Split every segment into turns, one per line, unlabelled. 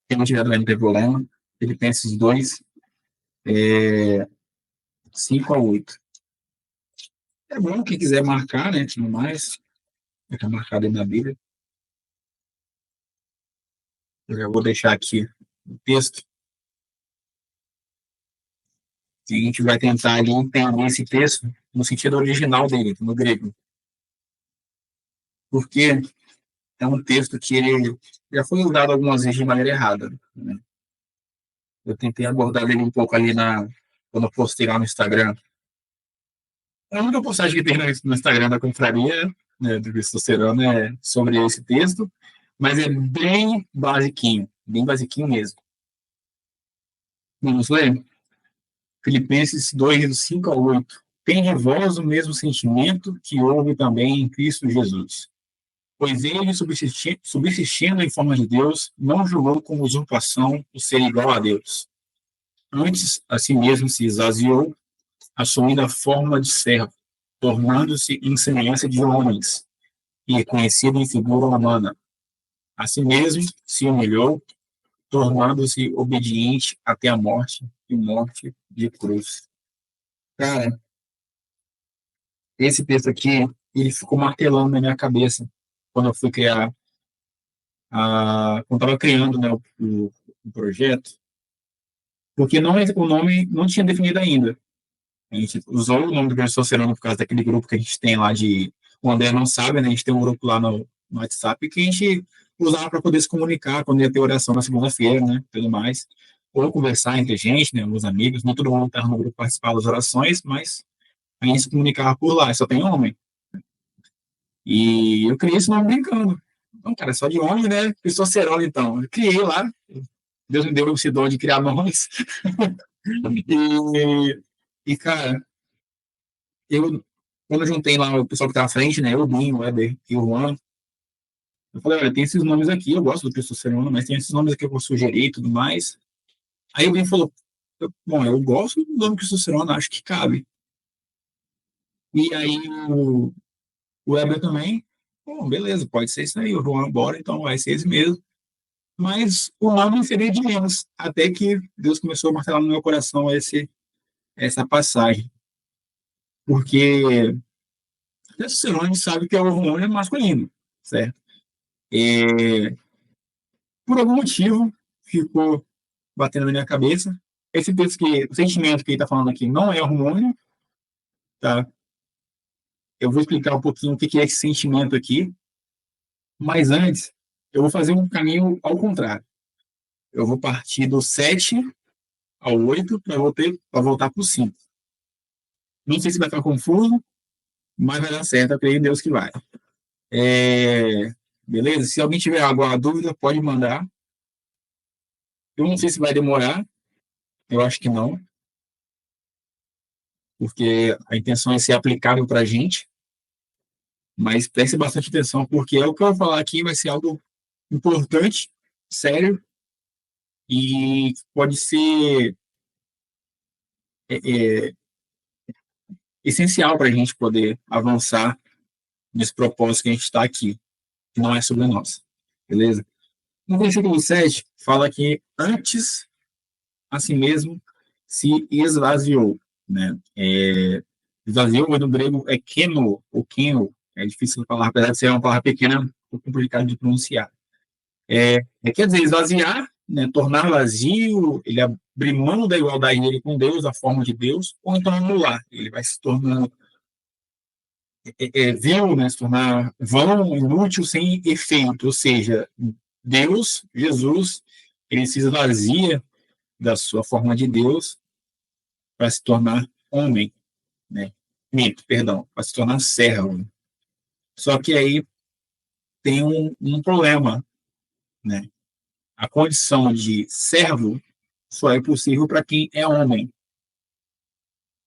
Quem não tiver não tem problema. Filipenses 2, 5 a 8. É bom quem quiser marcar, né? Tudo mais. Fica marcado aí na Bíblia. Eu já vou deixar aqui o texto. E a gente vai tentar ali entender esse texto no sentido original dele, no grego. Porque é um texto que ele já foi usado algumas vezes de maneira errada, né? Eu tentei abordar ele um pouco ali quando eu postei lá no Instagram. A única postagem que tem no Instagram da confraria, né, do Testosterona é sobre esse texto, mas é bem basiquinho mesmo. Vamos ler? Filipenses 2, do 5 a 8. Tem em vós o mesmo sentimento que houve também em Cristo Jesus. Pois ele, subsistindo em forma de Deus, não julgou como usurpação o ser igual a Deus. Antes, a si mesmo se esvaziou, assumindo a forma de servo, tornando-se em semelhança de homens, e reconhecido em figura humana. A si mesmo se humilhou, tornando-se obediente até a morte e morte de cruz. Cara, esse texto aqui, ele ficou martelando na minha cabeça quando eu fui criar, quando estava criando, né, o projeto, porque o nome não tinha definido ainda. A gente usou o nome do professor Serano por causa daquele grupo que a gente tem lá de. O André não sabe, né? A gente tem um grupo lá no WhatsApp que a gente usava para poder se comunicar quando ia ter oração na segunda-feira, né? Tudo mais. Ou conversar entre a gente, né? Os amigos. Nem todo mundo estava no grupo participar das orações, mas a gente se comunicava por lá. Só tem homem. E eu criei esse nome brincando. Não, cara, é só de homem, né? Professor Serano, então. Eu criei lá. Deus me deu esse dom de criar nomes. Cara, eu, quando eu juntei lá o pessoal que tá à frente, né? O Binho, o Weber e o Juan, eu falei, olha, tem esses nomes aqui, eu gosto do Testosterona, mas tem esses nomes aqui que eu vou sugerir e tudo mais. Aí o Binho falou, bom, eu gosto do nome Testosterona, acho que cabe. E aí o Weber também, bom, beleza, pode ser isso aí, o Juan, bora, então vai ser esse mesmo. Mas o nome seria de menos, até que Deus começou a martelar no meu coração essa passagem. Porque testosterona a gente sabe que é o hormônio masculino, certo? E, por algum motivo, ficou batendo na minha cabeça. Esse texto que, o sentimento que ele está falando aqui não é hormônio, tá? Eu vou explicar um pouquinho o que é esse sentimento aqui, mas antes, eu vou fazer um caminho ao contrário. Eu vou partir do 7 ao 8 para voltar para o 5. Não sei se vai ficar confuso, mas vai dar certo, eu creio em Deus que vai. Beleza? Se alguém tiver alguma dúvida, pode mandar. Eu não sei se vai demorar, eu acho que não, porque a intenção é ser aplicável para a gente, mas preste bastante atenção, porque é o que eu vou falar aqui vai ser algo importante, sério, e pode ser é, é, essencial para a gente poder avançar nesse propósito que a gente está aqui, que não é sobre nós, beleza? No versículo 7, fala que antes, a si mesmo, se esvaziou, né? Esvaziou, no grego é keno, ou keno, é difícil de falar, apesar de ser uma palavra pequena, um pouco complicado de pronunciar. Quer dizer, esvaziar, né, tornar vazio, ele abrir mão da igualdade dele com Deus, da forma de Deus, ou então anular, ele vai se tornando vil, né, se tornar vão, inútil, sem efeito, ou seja, Deus, Jesus, ele se esvazia da sua forma de Deus para se tornar homem, né? Mito, perdão, para se tornar servo. Só que aí tem um problema, né? A condição de servo só é possível para quem é homem.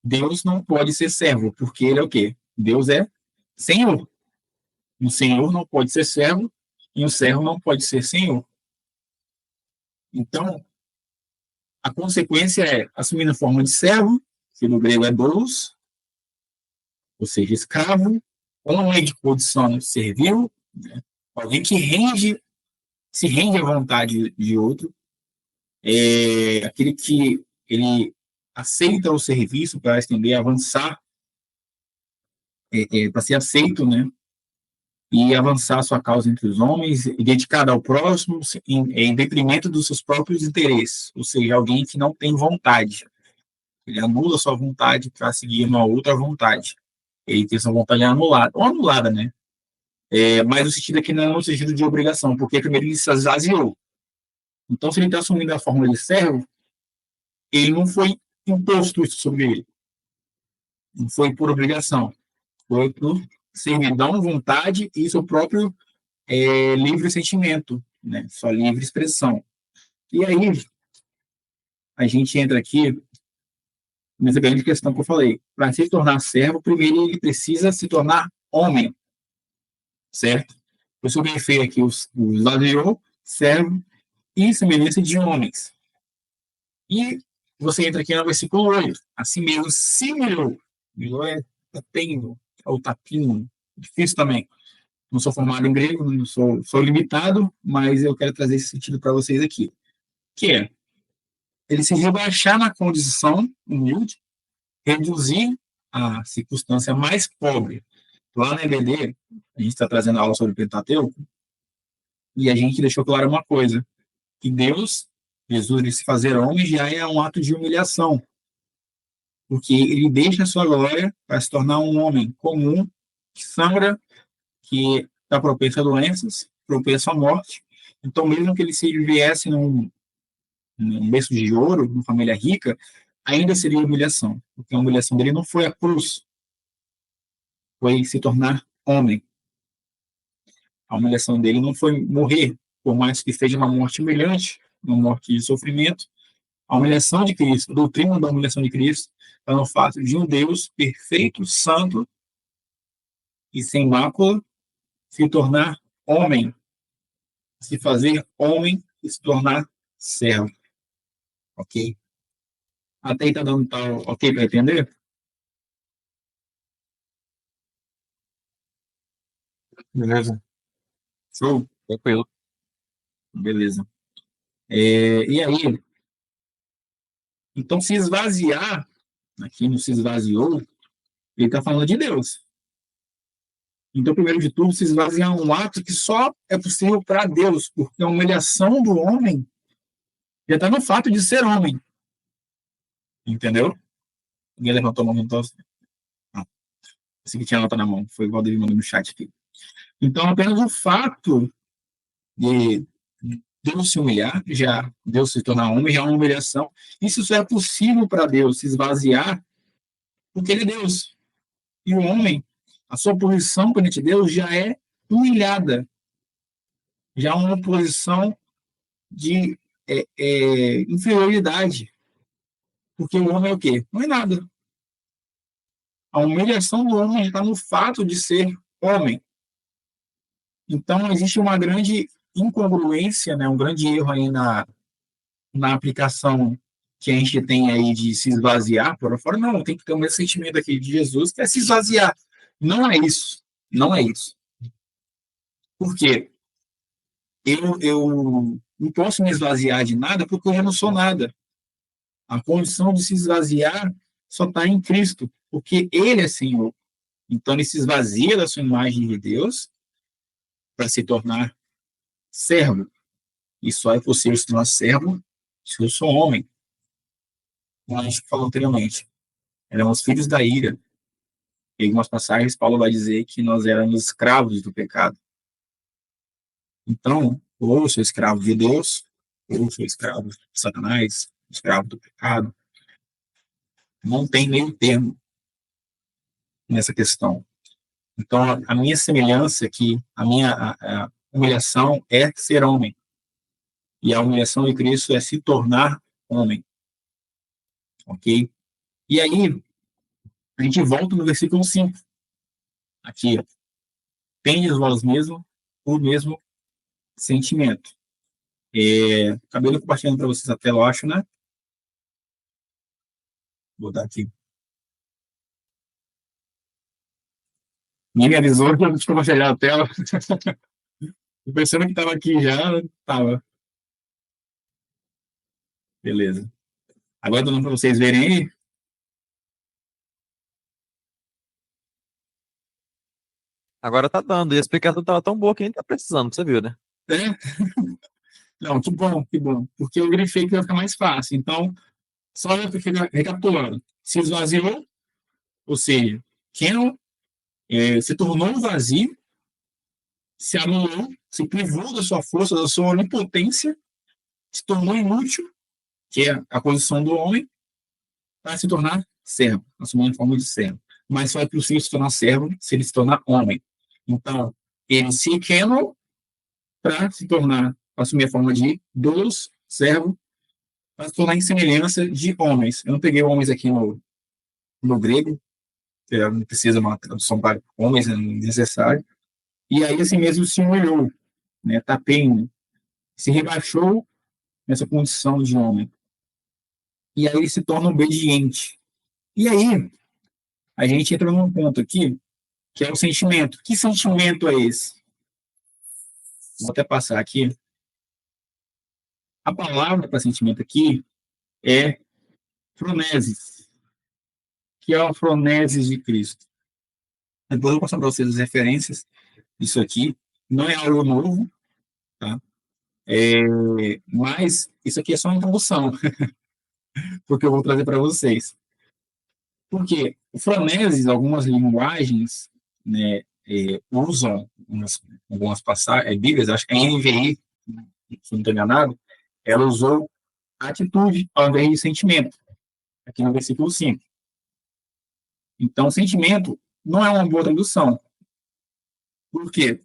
Deus não pode ser servo, porque ele é o quê? Deus é Senhor. O Senhor não pode ser servo e o servo não pode ser Senhor. Então, a consequência é assumir a forma de servo, que no grego é doulos, ou seja, escravo, homem de condição servil, né? Alguém que se rende à vontade de outro, aquele que ele aceita o serviço para estender, avançar, para ser aceito, né? E avançar a sua causa entre os homens, e dedicada ao próximo, em detrimento dos seus próprios interesses, ou seja, alguém que não tem vontade. Ele anula a sua vontade para seguir uma outra vontade. Ele tem sua vontade anulada, ou anulada, né? Mas o sentido aqui não é no sentido de obrigação, porque primeiro ele se esvaziou. Então, se ele está assumindo a forma de servo, ele não foi imposto isso sobre ele. Não foi por obrigação. Foi por servidão, vontade e seu próprio livre sentimento, né? Sua livre expressão. E aí, a gente entra aqui nessa grande questão que eu falei. Para se tornar servo, primeiro ele precisa se tornar homem, certo? Por isso eu grifei aqui os ladeou, servo e semelhança de homens. E você entra aqui no versículo 8. Assim mesmo, similou. Similou é tapinho, ou tapinho. Difícil também. Não sou formado em grego, não sou limitado, mas eu quero trazer esse sentido para vocês aqui. Que é ele se rebaixar na condição humilde, reduzir a circunstância mais pobre. Lá na EBD, a gente está trazendo aula sobre Pentateuco, e a gente deixou claro uma coisa, que Deus, Jesus, ele se fazer homem já é um ato de humilhação, porque ele deixa a sua glória para se tornar um homem comum, que sangra, que está propenso a doenças, propenso à morte. Então, mesmo que ele se viesse num berço de ouro, numa família rica, ainda seria humilhação, porque a humilhação dele não foi a cruz, foi se tornar homem. A humilhação dele não foi morrer, por mais que seja uma morte humilhante, uma morte de sofrimento. A humilhação de Cristo, a doutrina da humilhação de Cristo, está no fato de um Deus perfeito, santo e sem mácula se tornar homem, se fazer homem e se tornar servo. Ok? Até aí está dando tal ok para entender? Beleza. Show? Tranquilo. Beleza. E aí, então se esvaziar, aqui não se esvaziou, ele está falando de Deus. Então, primeiro de tudo, se esvaziar um ato que só é possível para Deus, porque a humilhação do homem já está no fato de ser homem. Entendeu? Ninguém levantou a mão, então. Ah, esse que tinha a nota na mão, foi o Valdir mandou no chat aqui. Então, apenas o fato de Deus se humilhar, já Deus se tornar homem, já é uma humilhação. Isso só é possível para Deus se esvaziar, porque ele é Deus. E o homem, a sua posição perante Deus já é humilhada, já é uma posição de inferioridade. Porque o homem é o quê? Não é nada. A humilhação do homem está no fato de ser homem. Então, existe uma grande incongruência, né, um grande erro aí na aplicação que a gente tem aí de se esvaziar por fora. Não, tem que ter o mesmo sentimento aqui de Jesus, que é se esvaziar. Não é isso. Não é isso. Por quê? Eu não posso me esvaziar de nada porque eu já não sou nada. A condição de se esvaziar só está em Cristo, porque Ele é Senhor. Então, ele se esvazia da sua imagem de Deus para se tornar servo. E só é possível se tornar servo se eu sou homem. Como a gente falou anteriormente. Éramos filhos da ira. Em algumas passagens, Paulo vai dizer que nós éramos escravos do pecado. Então, ou eu sou escravo de Deus, ou eu sou escravo de Satanás, escravo do pecado. Não tem meio termo nessa questão. Então, a minha semelhança aqui, a humilhação é ser homem. E a humilhação de Cristo é se tornar homem. Ok? E aí, a gente volta no versículo 5. Aqui, tendes vós mesmo o mesmo sentimento. Acabei compartilhando para vocês a tela, eu acho, né? Vou dar aqui. Ninguém me avisou que eu tinha compartilhado a tela. Pensando que estava aqui já, estava. Beleza. Agora dando para vocês verem aí.
Agora tá dando. E a explicação tava tão boa que nem tá precisando, você viu, né?
Né? Não, que bom, que bom. Porque eu grifei que vai ficar mais fácil. Então, só recapitulando. Se esvaziou, ou seja, Canon se tornou vazio, se anulou, se privou da sua força, da sua onipotência, se tornou inútil, que é a condição do homem, para se tornar servo, assumindo a forma de servo. Mas só é possível se tornar servo se ele se tornar homem. Então, ele se Canon para se tornar, assumir a forma de doulos, servo, para se tornar em semelhança de homens. Eu não peguei homens aqui no grego, não precisa uma tradução para homens, é necessário. E aí, assim mesmo, se humilhou, né, tapeino, se rebaixou nessa condição de homem. E aí ele se torna obediente. E aí, a gente entra num ponto aqui, que é o sentimento. Que sentimento é esse? Vou até passar aqui. A palavra para sentimento aqui é phronesis, que é a phronesis de Cristo. Depois eu vou passar para vocês as referências disso aqui. Não é algo novo, tá? Mas isso aqui é só uma introdução, porque eu vou trazer para vocês. Porque o phronesis, algumas linguagens, né, usam algumas passagens, Bíblias, acho que a NVI, se não estou enganado, ela usou atitude ao invés de sentimento, aqui no versículo 5. Então, sentimento não é uma boa tradução. Por quê?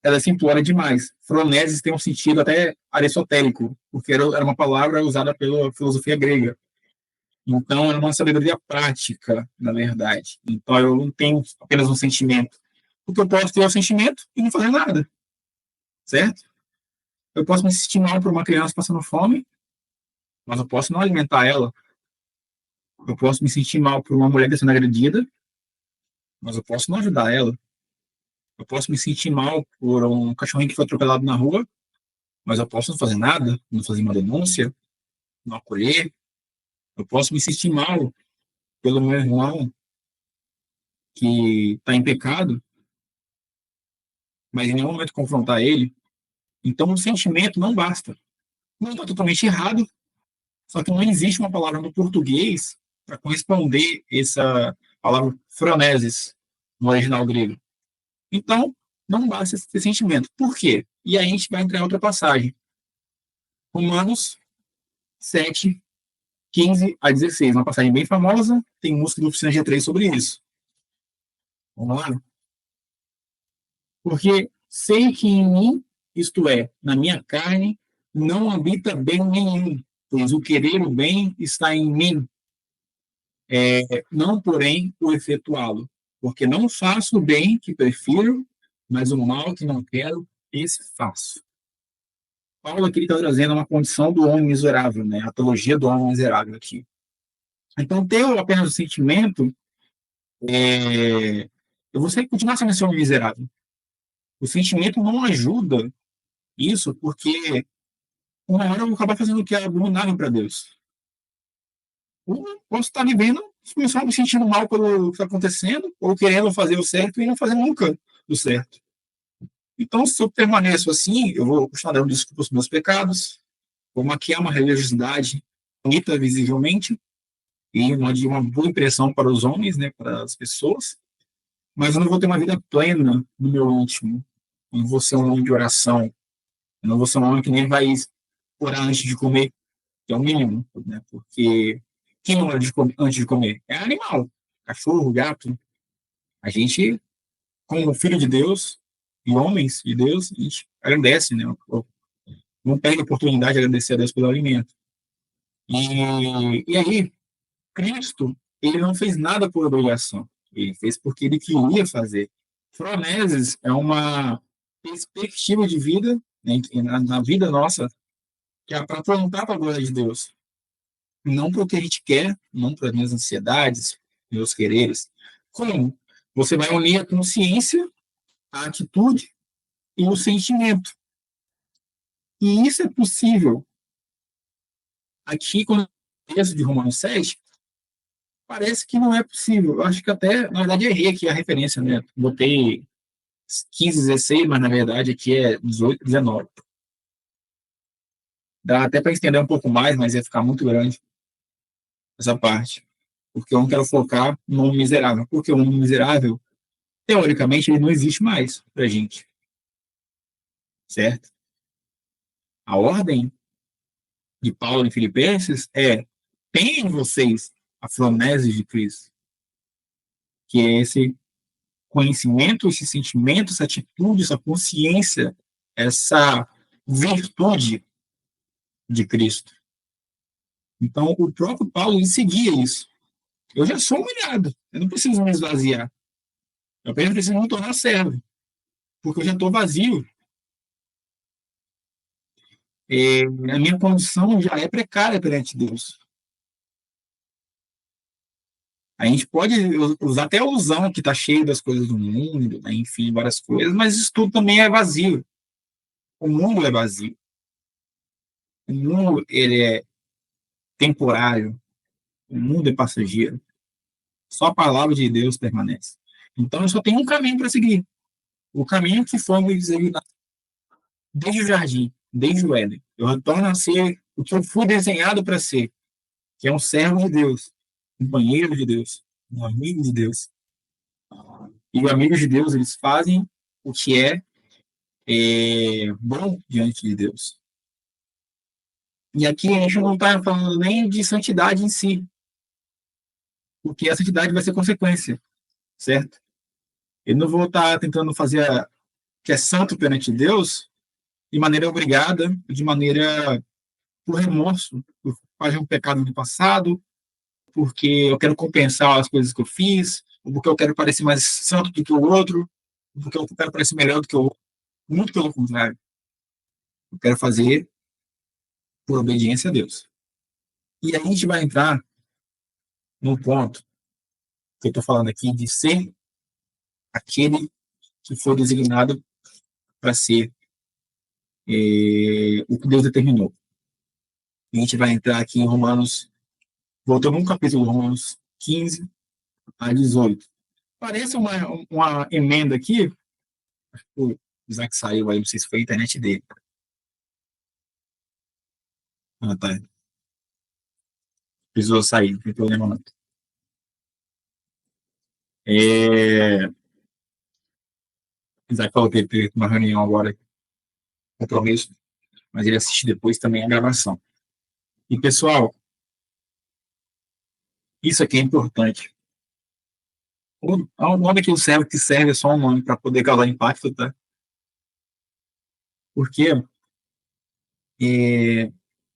Ela se implora demais. Phronesis tem um sentido até aristotélico, porque era uma palavra usada pela filosofia grega. Então, é uma sabedoria prática, na verdade. Então, eu não tenho apenas um sentimento. Porque eu posso ter o sentimento e não fazer nada, certo? Eu posso me sentir mal por uma criança passando fome, mas eu posso não alimentar ela. Eu posso me sentir mal por uma mulher sendo agredida, mas eu posso não ajudar ela. Eu posso me sentir mal por um cachorrinho que foi atropelado na rua, mas eu posso não fazer nada, não fazer uma denúncia, não acolher. Eu posso me sentir mal pelo meu irmão que está em pecado, mas em nenhum momento confrontar ele. Então, o sentimento não basta. Não está totalmente errado, só que não existe uma palavra no português para corresponder essa palavra phronesis no original grego. Então, não basta esse sentimento. Por quê? E aí a gente vai entrar em outra passagem. Romanos 7, 15 a 16. Uma passagem bem famosa, tem música do Oficina G3 sobre isso. Vamos lá? Porque sei que em mim, isto é, na minha carne, não habita bem nenhum, pois o querer o bem está em mim, não, porém, o efetuá-lo. Porque não faço o bem que prefiro, mas o mal que não quero, esse faço. Paulo aqui está trazendo uma condição do homem miserável, né? A teologia do homem miserável aqui. Então, ter apenas o sentimento, eu vou continuar sendo esse homem miserável. O sentimento não ajuda isso, porque uma hora eu vou acabar fazendo o que é abominável para Deus. Ou posso estar vivendo, começar me sentindo mal pelo que está acontecendo, ou querendo fazer o certo e não fazer nunca o certo. Então, se eu permaneço assim, eu vou continuar dando desculpas aos meus pecados, vou maquiar uma religiosidade bonita visivelmente, e de uma boa impressão para os homens, né, para as pessoas, mas eu não vou ter uma vida plena no meu íntimo. Eu não vou ser um homem de oração, eu não vou ser um homem que nem vai orar antes de comer, que é o mínimo, né, porque quem ora antes de comer? É animal, cachorro, gato. A gente, como filho de Deus e homens de Deus, a gente agradece, né, não perde a oportunidade de agradecer a Deus pelo alimento. E aí, Cristo, ele não fez nada por obrigação. Ele fez porque ele queria fazer. Phronesis é uma perspectiva de vida, né, na vida nossa, que é para apontar para a glória de Deus. Não para o que a gente quer, não para as minhas ansiedades, meus quereres. Como? Você vai unir a consciência, a atitude e o sentimento. E isso é possível aqui, quando eu texto de Romanos 7, parece que não é possível. Eu acho que até, na verdade, eu errei aqui a referência, né? Botei 15, 16, mas na verdade aqui é 18, 19. Dá até para estender um pouco mais, mas ia ficar muito grande essa parte. Porque eu não quero focar no homem miserável. Porque o homem miserável, teoricamente, ele não existe mais pra gente. Certo? A ordem de Paulo em Filipenses é: tenham em vocês a fronese de Cristo, que é esse conhecimento, esse sentimento, essa atitude, essa consciência, essa virtude de Cristo. Então, o próprio Paulo seguia isso. Eu já sou humilhado, eu não preciso me esvaziar. Eu apenas preciso me tornar servo, porque eu já estou vazio. A minha condição já é precária perante Deus. A gente pode usar até a ilusão que está cheio das coisas do mundo, né? Enfim, várias coisas, mas isso tudo também é vazio. O mundo é vazio. O mundo ele é temporário. O mundo é passageiro. Só a palavra de Deus permanece. Então eu só tenho um caminho para seguir. O caminho que foi me designado desde o jardim, desde o Éden. Eu retorno a ser o que eu fui desenhado para ser, que é um servo de Deus, um companheiro de Deus, um amigo de Deus. E os amigos de Deus, eles fazem o que é bom diante de Deus. E aqui a gente não está falando nem de santidade em si, porque a santidade vai ser consequência, certo? Eu não vou estar tentando fazer o que é santo perante Deus de maneira obrigada, de maneira por remorso, por fazer um pecado no passado, porque eu quero compensar as coisas que eu fiz, ou porque eu quero parecer mais santo do que o outro, ou porque eu quero parecer melhor do que o outro. Muito pelo contrário. Eu quero fazer por obediência a Deus. E aí a gente vai entrar num ponto que eu estou falando aqui de ser aquele que foi designado para ser o que Deus determinou. E a gente vai entrar aqui em Romanos, voltando no capítulo Romanos 15 a 18. Parece uma emenda aqui, o Isaac saiu aí, não sei se foi a internet dele. Ah, tá. Precisou sair, não tem problema não. Isaac falou que ele teve uma reunião agora, compromisso, mas ele assiste depois também a gravação. E, pessoal, isso aqui é importante. O nome que serve, que serve é só um nome para poder causar impacto, tá? Porque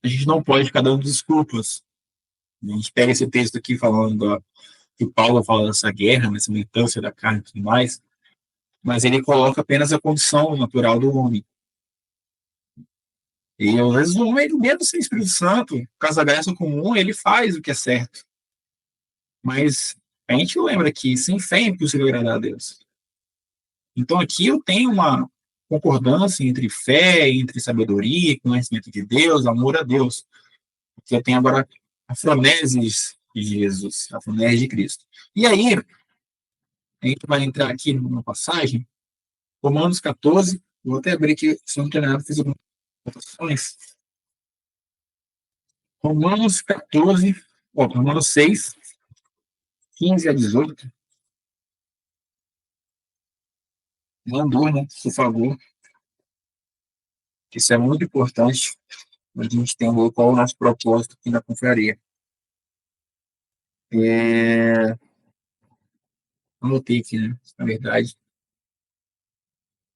a gente não pode ficar dando desculpas. A gente pega esse texto aqui falando que Paulo fala dessa guerra, dessa militância da carne e tudo mais, mas ele coloca apenas a condição natural do homem. E às vezes o homem, mesmo sem Espírito Santo, casa graça comum, ele faz o que é certo. Mas a gente lembra que sem fé é impossível agradar a Deus. Então aqui eu tenho uma concordância entre fé, entre sabedoria, conhecimento de Deus, amor a Deus. Porque eu tenho agora a froneses de Jesus, a fronese de Cristo. E aí, a gente vai entrar aqui numa passagem, Romanos 14, vou até abrir aqui, se não tem nada, fiz algumas anotações. Romanos 14, Romanos 6, 15 a 18. Não durma, por favor. Isso é muito importante. A gente entender qual é o nosso propósito aqui na confraria. Anotei aqui, né? Na verdade.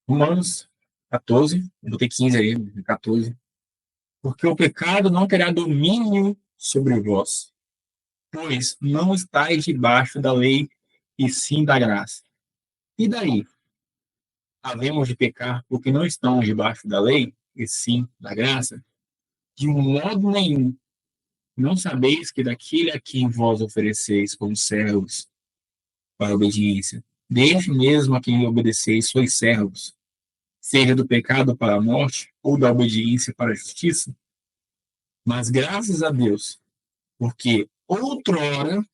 Romanos 14, botei 15 aí, 14. Porque o pecado não terá domínio sobre vós, pois não estáis debaixo da lei, e sim da graça. E daí? Havemos de pecar porque não estamos debaixo da lei, e sim da graça? De um modo nenhum. Não sabeis que daquele a quem vós ofereceis como servos para a obediência, desde mesmo a quem obedeceis sois servos, seja do pecado para a morte ou da obediência para a justiça? Mas graças a Deus, porque outrora,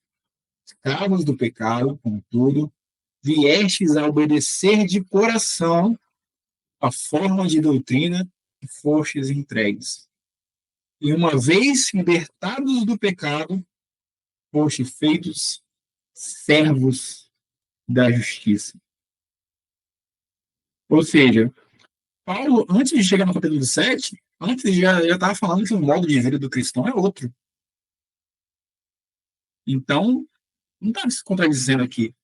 escravos do pecado, contudo, viestes a obedecer de coração a forma de doutrina que fostes entregues. E uma vez libertados do pecado, foste feitos servos da justiça. Ou seja, Paulo, antes de chegar no capítulo 7, antes já estava falando que o modo de vida do cristão é outro. Então, não está se contradizendo aqui.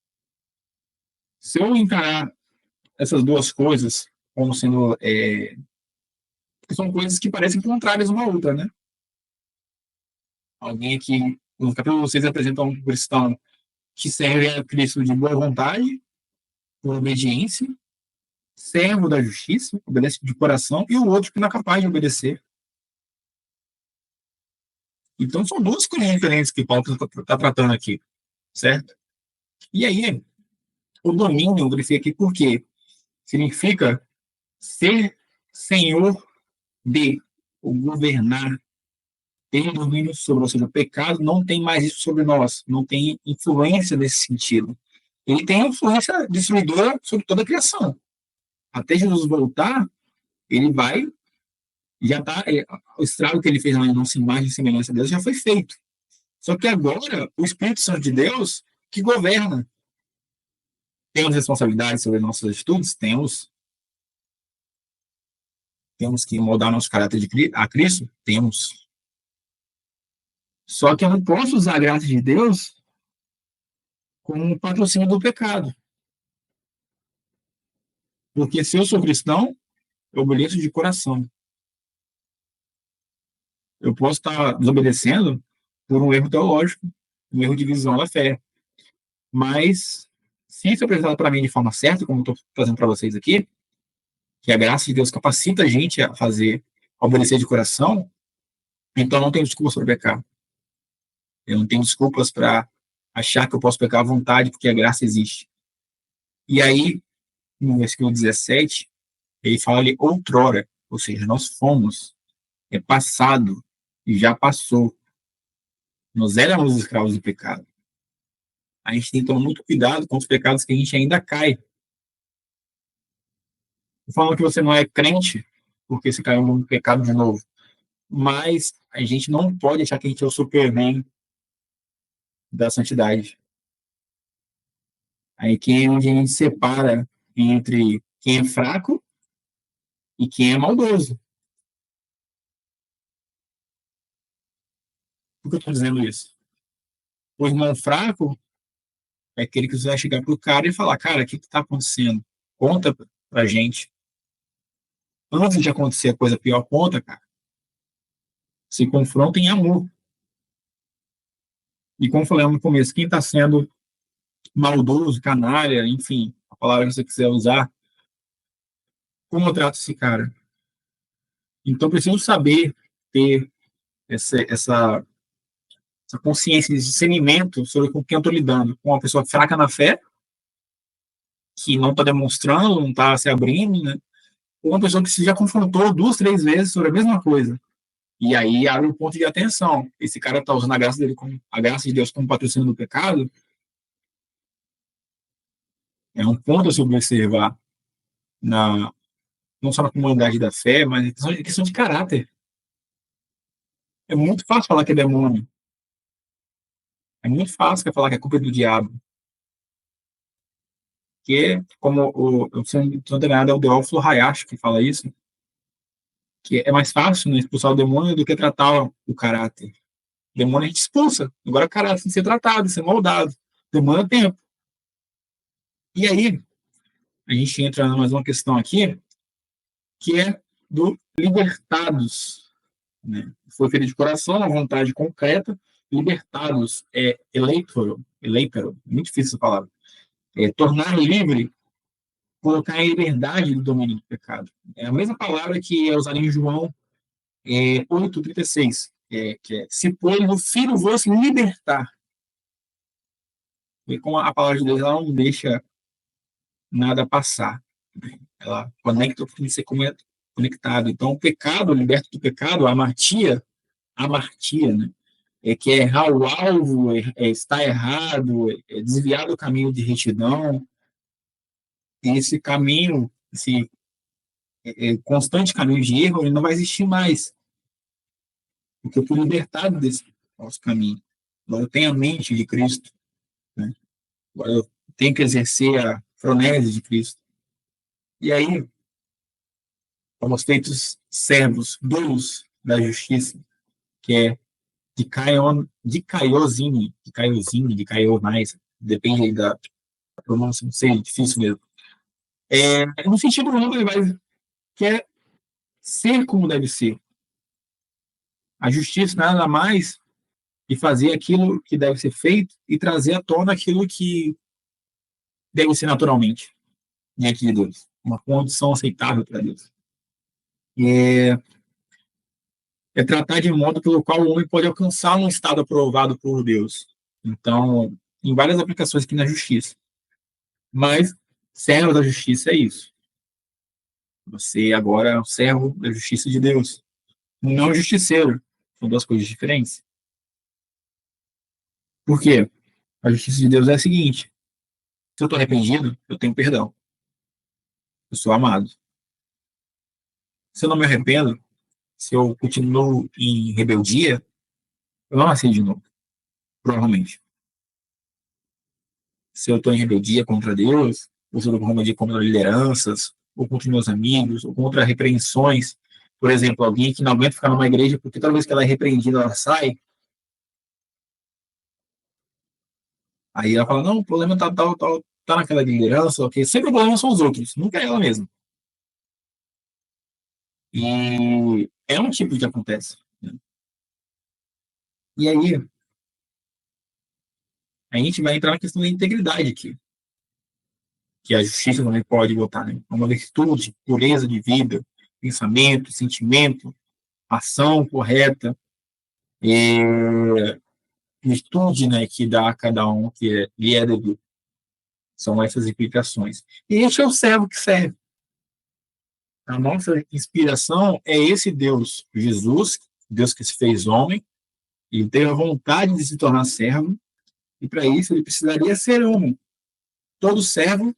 Se eu encarar essas duas coisas como sendo. Que são coisas que parecem contrárias uma à outra, né? Alguém aqui, no capítulo 6, apresenta um cristão que serve a Cristo de boa vontade, por obediência, servo da justiça, obedece de coração, e o outro que não é capaz de obedecer. Então, são duas coisas diferentes que Paulo está tratando aqui, certo? E aí, o domínio, eu grifei aqui por quê? Significa ser senhor de, ou governar, ter domínio sobre, ou seja, o pecado não tem mais isso sobre nós, não tem influência nesse sentido. Ele tem influência destruidora sobre toda a criação. Até Jesus voltar, ele vai, já está, o estrago que ele fez na nossa imagem e semelhança de Deus já foi feito. Só que agora, o Espírito Santo de Deus que governa. Temos responsabilidade sobre nossos estudos? Temos. Temos que moldar nosso caráter a Cristo? Temos. Só que eu não posso usar a graça de Deus como patrocínio do pecado. Porque se eu sou cristão, eu obedeço de coração. Eu posso estar desobedecendo por um erro teológico, um erro de visão da fé. Mas, se isso é apresentado para mim de forma certa, como estou trazendo para vocês aqui, que a graça de Deus capacita a gente a fazer, a obedecer de coração, então não tenho desculpa sobre pecar. Eu não tenho desculpas para achar que eu posso pecar à vontade, porque a graça existe. E aí, no versículo 17, ele fala ali outrora, ou seja, nós fomos, é passado, e já passou. Nós éramos escravos do pecado. A gente tem que tomar muito cuidado com os pecados que a gente ainda cai. Não falando que você não é crente, porque você caiu no pecado de novo. Mas a gente não pode achar que a gente é o Superman da santidade. Aí que é onde a gente separa entre quem é fraco e quem é maldoso. Por que eu estou dizendo isso? O irmão fraco é aquele que você vai chegar pro cara e falar, cara, o que está acontecendo? Conta pra gente. Antes de acontecer a coisa pior, conta, cara. Se confronta em amor. E como falei no começo, quem está sendo maldoso, canalha, enfim, a palavra que você quiser usar, como eu trato esse cara? Então, preciso saber ter essa consciência, esse discernimento sobre com quem eu estou lidando. Com uma pessoa fraca na fé, que não está demonstrando, não está se abrindo, né? Ou uma pessoa que se já confrontou 2, 3 vezes sobre a mesma coisa. E aí abre um ponto de atenção. Esse cara está usando a graça dele como a graça de Deus como patrocínio do pecado. É um ponto a se observar não só na comunidade da fé, mas é questão de caráter. É muito fácil falar que é demônio. É muito fácil falar que é culpa do diabo. Que é, como se não estou enganado, é o Teófilo Hayashi que fala isso, que é mais fácil, né, expulsar o demônio do que tratar o caráter. O demônio a gente expulsa. Agora o caráter tem que ser tratado, ser moldado. Demanda tempo. E aí, a gente entra em mais uma questão aqui, que é do libertados. Né? Foi feito de coração, uma vontade concreta. Libertados é eleitoro, muito difícil essa palavra. É tornar livre, colocar em liberdade do domínio do pecado. É a mesma palavra que é usada em João 8,36, que é se pois o Filho vos libertar. E como a palavra de Deus ela não deixa nada passar. Ela conecta o que tem que ser conectado. Então, o pecado, liberto do pecado, a amartia, amartia, né? Que é errar o alvo, estar errado, desviar do caminho de retidão. E esse caminho, esse constante caminho de erro, ele não vai existir mais. Porque eu fui libertado desse nosso caminho. Agora eu tenho a mente de Cristo, né? Agora eu tenho que exercer a fronese de Cristo. E aí, fomos feitos servos, doulos da justiça, que é de caiozine, depende aí da pronúncia, não sei, é difícil mesmo. No sentido amplo, ele vai, quer ser como deve ser. A justiça nada mais que fazer aquilo que deve ser feito e trazer à tona aquilo que deve ser naturalmente diante de Deus. Uma condição aceitável para Deus. É, é tratar de modo pelo qual o homem pode alcançar um estado aprovado por Deus. Então, em várias aplicações aqui na justiça. Mas, servo da justiça é isso. Você agora é um servo da justiça de Deus. Não justiceiro. São duas coisas diferentes. Por quê? A justiça de Deus é a seguinte: se eu estou arrependido, eu tenho perdão. Eu sou amado. Se eu não me arrependo, se eu continuo em rebeldia, eu não nasci de novo, provavelmente. Se eu estou em rebeldia contra Deus, ou se eu estou em rebeldia contra lideranças, ou contra meus amigos, ou contra repreensões. Por exemplo, alguém que não aguenta ficar numa igreja porque toda vez que ela é repreendida, ela sai. Aí ela fala, não, o problema tá naquela liderança, ok? Sempre o problema são os outros, nunca é ela mesma. E é um tipo que acontece, né? E aí, a gente vai entrar na questão da integridade aqui, que a justiça também pode botar, né? Uma virtude, pureza de vida, pensamento, sentimento, ação correta, virtude, né, que dá a cada um que lhe é devido. São essas implicações. E este é o servo que serve. A nossa inspiração é esse Deus, Jesus, Deus que se fez homem, e teve a vontade de se tornar servo, e para isso ele precisaria ser homem. Todo servo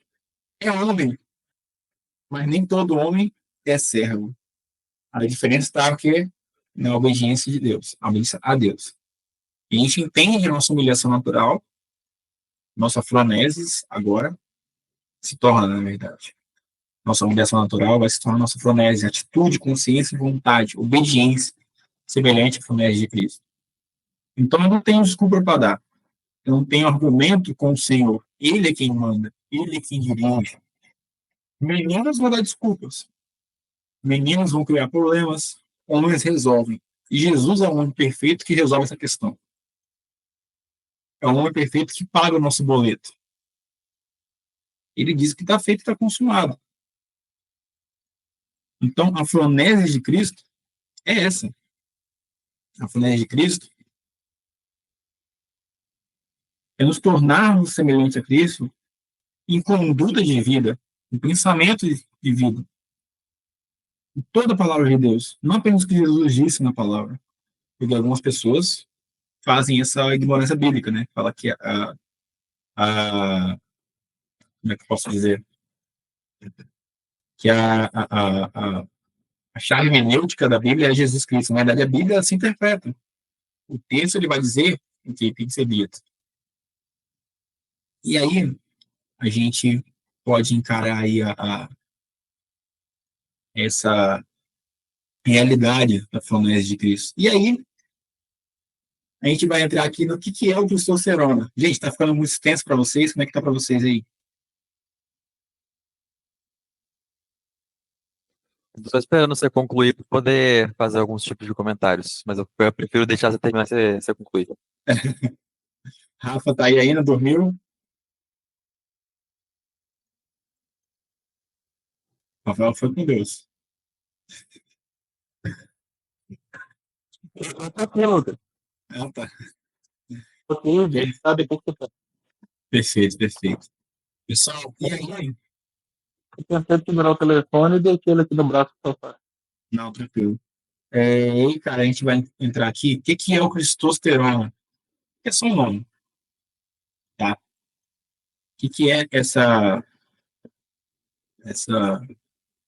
é homem, mas nem todo homem é servo. A diferença está aqui na obediência de Deus, a obediência a Deus. E a gente entende a nossa humilhação natural, nossa fronesis agora se torna, na verdade. Nossa humilhação natural vai se tornar nossa fronese, atitude, consciência e vontade, obediência, semelhante à fronese de Cristo. Então eu não tenho desculpa para dar. Eu não tenho argumento com o Senhor. Ele é quem manda, ele é quem dirige. Meninas vão dar desculpas. Meninos vão criar problemas, homens resolvem. E Jesus é um homem perfeito que resolve essa questão. É um homem perfeito que paga o nosso boleto. Ele diz que está feito e está consumado. Então, a fronese de Cristo é essa. A fronese de Cristo é nos tornarmos semelhantes a Cristo em conduta de vida, em pensamento de vida. Em toda a palavra de Deus. Não apenas o que Jesus disse na palavra. Porque algumas pessoas fazem essa ignorância bíblica, né? Fala que como é que eu posso dizer? Que a chave hermenêutica da Bíblia é Jesus Cristo. Na verdade, a Bíblia se interpreta. O texto ele vai dizer o que tem que ser dito. E aí, a gente pode encarar aí essa realidade da fronese de Cristo. E aí, a gente vai entrar aqui no que é o testosterona. Gente, está ficando muito extenso para vocês? Como é que está para vocês aí?
Estou só esperando você concluir para poder fazer alguns tipos de comentários, mas eu prefiro deixar você terminar você concluir.
Rafa tá aí ainda, dormiu? Rafael foi com Deus.
Eu tô aqui, Lucas.
Ah, tá.
Tô aqui, a gente sabe o que você tá.
Perfeito, perfeito. Pessoal, e aí?
Eu tentei segurar o telefone e deixei ele aqui no braço do sofá.
Não, tranquilo. E, cara, a gente vai entrar aqui. O que que é o cristosterona? É só um nome, tá? O que é essa,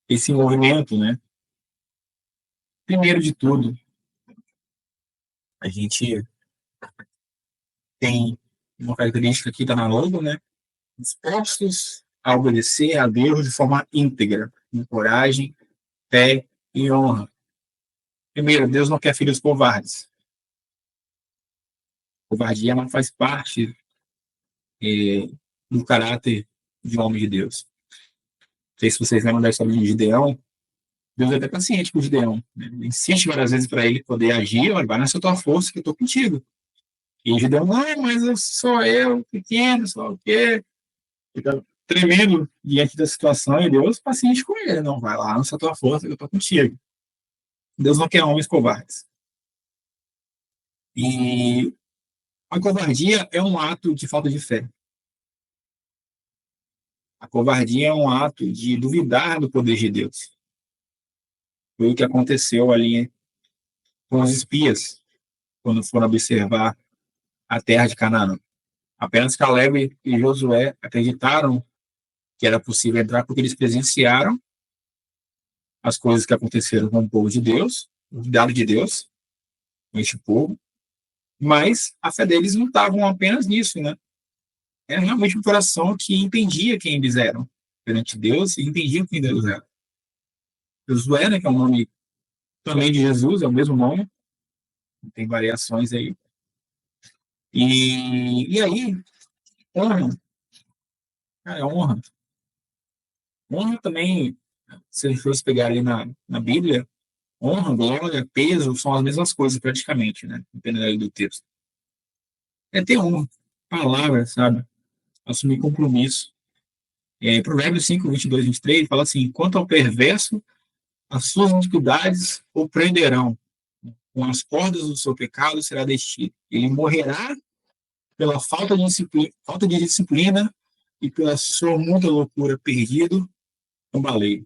esse movimento, né? Primeiro de tudo, a gente tem uma característica que está na logo, né? Dispostos a obedecer a Deus de forma íntegra, com coragem, fé e honra. Primeiro, Deus não quer filhos covardes. Covardia não faz parte do caráter de um homem de Deus. Não sei se vocês lembram da história de Gideão. Deus é até paciente com o Gideão. Né? Ele insiste várias vezes para ele poder agir. Olha, vai nessa tua força que eu estou contigo. E o Gideão, não, mas sou eu, pequeno, só o quê? Fica tremendo diante da situação e Deus paciente com ele. Não, vai lá nessa tua força que eu estou contigo. Deus não quer homens covardes. E a covardia é um ato de falta de fé. A covardia é um ato de duvidar do poder de Deus. Foi o que aconteceu ali com os espias, quando foram observar a terra de Canaã. Apenas Caleb e Josué acreditaram que era possível entrar porque eles presenciaram as coisas que aconteceram com o povo de Deus, o cuidado de Deus, com este povo, mas a fé deles não estava apenas nisso, né? Era realmente um coração que entendia quem eles eram perante Deus e entendia quem Deus era. Josué, né, que é o nome também de Jesus, é o mesmo nome, tem variações aí. E aí, honra, cara, honra. Honra também, se a gente fosse pegar ali na Bíblia, honra, glória, peso, são as mesmas coisas praticamente, né? Dependendo do texto. É ter honra, palavra, sabe? Assumir compromisso. Provérbios 5, 22, 23, fala assim, quanto ao perverso, as suas iniquidades o prenderão. Com as cordas do seu pecado será destino. Ele morrerá pela falta de disciplina e pela sua muita loucura, perdido no baleio.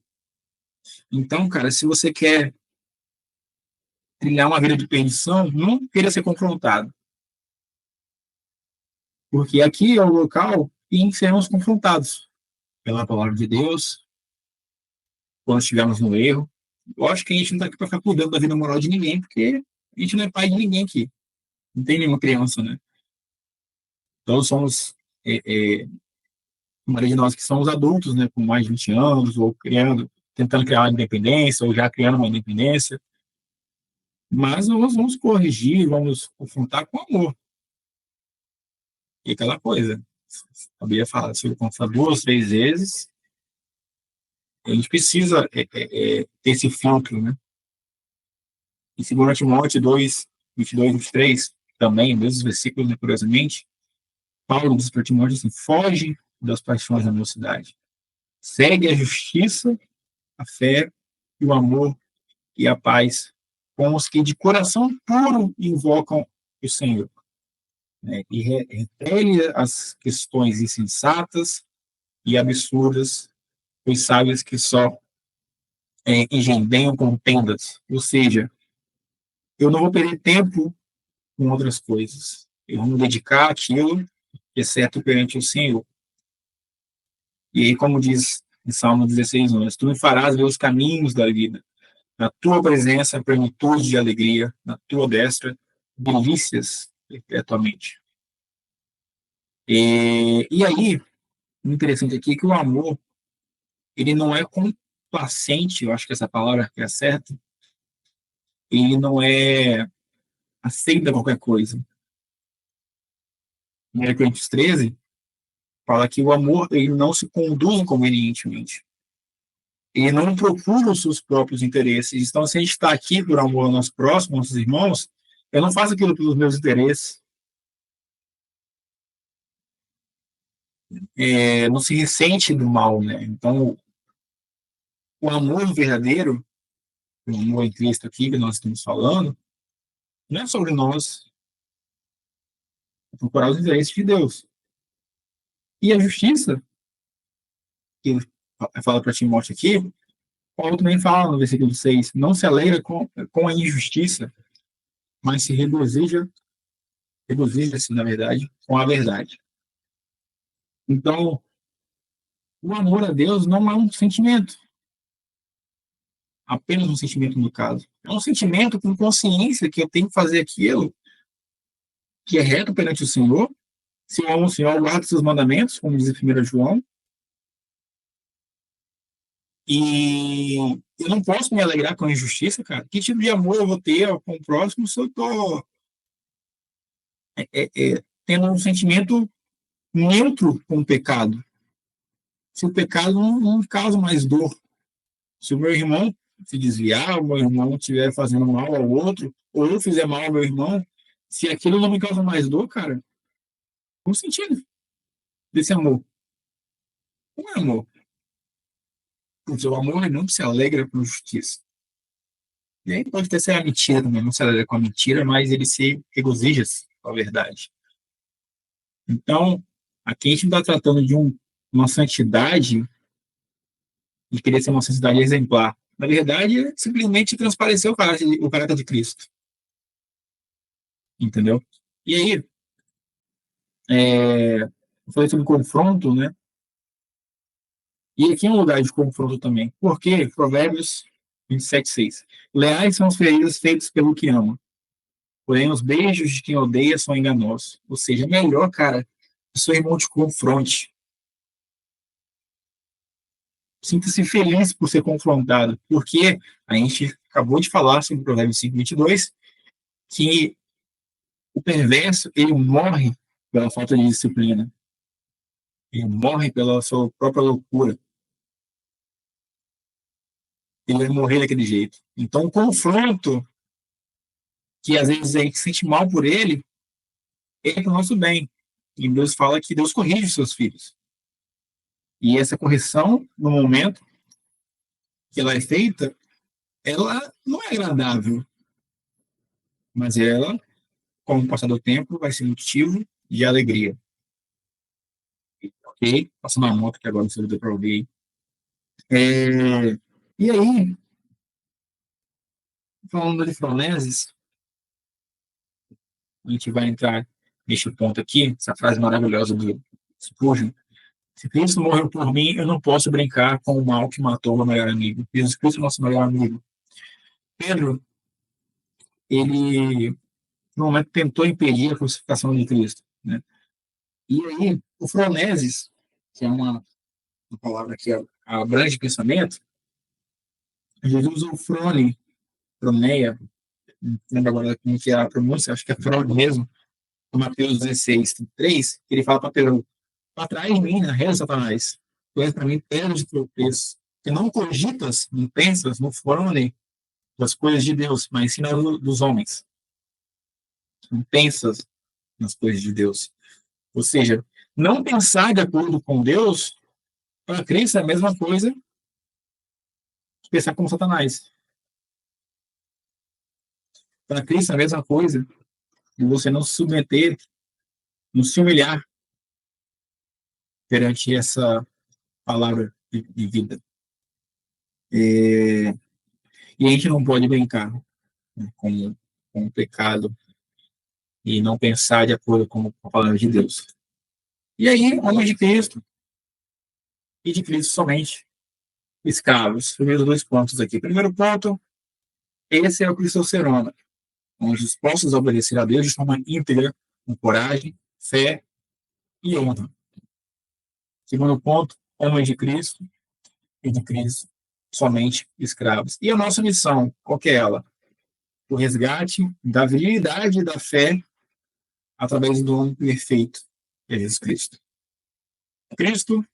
Então, cara, se você quer trilhar uma vida de perdição, não queira ser confrontado. Porque aqui é o local em que seremos confrontados pela palavra de Deus, quando estivermos no erro. Eu acho que a gente não está aqui para ficar cuidando da vida moral de ninguém, porque a gente não é pai de ninguém aqui. Não tem nenhuma criança, né? Todos somos, a maioria de nós que somos adultos, né? Com mais de 20 anos, ou tentando criar uma independência, ou já criando uma independência. Mas nós vamos corrigir, vamos confrontar com amor. E aquela coisa, a Bíblia fala, se eu confessar 2, 3 vezes, a gente precisa ter esse filtro, né? Em 2 Timóteo 2, 22, 23, também, mesmos versículos, né, curiosamente, Paulo diz para Timóteo assim, foge das paixões da mocidade. Segue a justiça, a fé, e o amor e a paz com os que de coração puro invocam o Senhor. Né? E repele as questões insensatas e absurdas, os sábios que só engendeiam contendas. Ou seja, eu não vou perder tempo com outras coisas. Eu vou me dedicar àquilo, exceto perante o Senhor. E aí, como diz em Salmo 16, tu me farás ver os caminhos da vida. Na tua presença, plenitude de alegria, na tua destra, delícias perpetuamente. E aí, o interessante aqui é que o amor, ele não é complacente, eu acho que essa palavra é certa, ele não é aceita qualquer coisa. Em 1 Coríntios 13, fala que o amor ele não se conduz inconvenientemente. Ele não procura os seus próprios interesses. Então, se a gente está aqui por amor ao nosso próximo, aos nossos irmãos, eu não faço aquilo pelos meus interesses. Não se ressente do mal, né? Então, o amor verdadeiro, o amor em Cristo aqui que nós estamos falando, não é sobre nós, é procurar os interesses de Deus. E a justiça, que ele fala para Timóteo aqui, Paulo também fala no versículo 6, não se alegra com a injustiça, mas se regozija-se, na verdade, com a verdade. Então, o amor a Deus não é um sentimento, apenas um sentimento no caso. É um sentimento com consciência que eu tenho que fazer aquilo que é reto perante o Senhor. Se eu amo o Senhor, eu guardo seus mandamentos, como diz em 1 João. E eu não posso me alegrar com a injustiça, cara. Que tipo de amor eu vou ter com o próximo se eu estou tendo um sentimento neutro com o pecado? Se o pecado não causa mais dor. Se o meu irmão se desviar, o meu irmão estiver fazendo mal ao outro, ou eu fizer mal ao meu irmão, se aquilo não me causa mais dor, cara, qual o sentido desse amor? Não é amor. Porque o amor não se alegra com justiça. E aí pode até ser a mentira também, não se alegra com a mentira, mas ele se regozija com a verdade. Então, aqui a gente não está tratando de uma santidade e querer ser uma santidade exemplar. Na verdade, é simplesmente transparecer o caráter de Cristo. Entendeu? E aí, eu falei sobre confronto, né? E aqui é um lugar de confronto também. Porque Provérbios 27:6. Leais são os feridos feitos pelo que ama. Porém, os beijos de quem odeia são enganosos. Ou seja, é melhor, cara, que o seu irmão te confronte. Sinta-se feliz por ser confrontado. Porque a gente acabou de falar sobre Provérbios 5:22, que o perverso, ele morre pela falta de disciplina. Ele morre pela sua própria loucura. Ele vai morrer daquele jeito. Então, o confronto, que às vezes a gente sente mal por ele, é para o nosso bem. E Deus fala que Deus corrige os seus filhos. E essa correção, no momento que ela é feita, ela não é agradável, mas ela, com o passar do tempo, vai ser motivo de alegria. Ok? Passando uma moto que agora você deu para ouvir. E aí, falando de Froneses, a gente vai entrar neste ponto aqui, essa frase maravilhosa do Spurgeon. Se Cristo morreu por mim, eu não posso brincar com o mal que matou o meu melhor amigo. Jesus Cristo é nosso melhor amigo. Pedro, ele, no momento, tentou impedir a crucificação de Cristo. Né? E aí, o Froneses, que é uma palavra que abrange pensamento, Jesus usa o frone, froneia, não lembro agora como que é a pronúncia, acho que é frone mesmo, no Mateus 16:3, ele fala para Pedro, para trás de mim, na rede, Satanás, tu és para mim pedra de tropeço, que não cogitas, não pensas, não frone das coisas de Deus, mas sim dos homens. Não pensas nas coisas de Deus. Ou seja, não pensar de acordo com Deus, para Cristo é a mesma coisa que pensar como Satanás. Para Cristo é a mesma coisa de você não se submeter, não se humilhar perante essa palavra de vida. E a gente não pode brincar, né, com o pecado e não pensar de acordo com a palavra de Deus. E aí, homens de Cristo e de Cristo somente, escravos. Primeiros dois pontos aqui. Primeiro ponto, esse é o Cristocerona, onde os postos obedecer a Deus de forma íntegra, com coragem, fé e honra. Segundo ponto, homens de Cristo e de Cristo somente escravos. E a nossa missão, qual que é ela? O resgate da virilidade da fé através do homem perfeito, que é Jesus Cristo. Cristo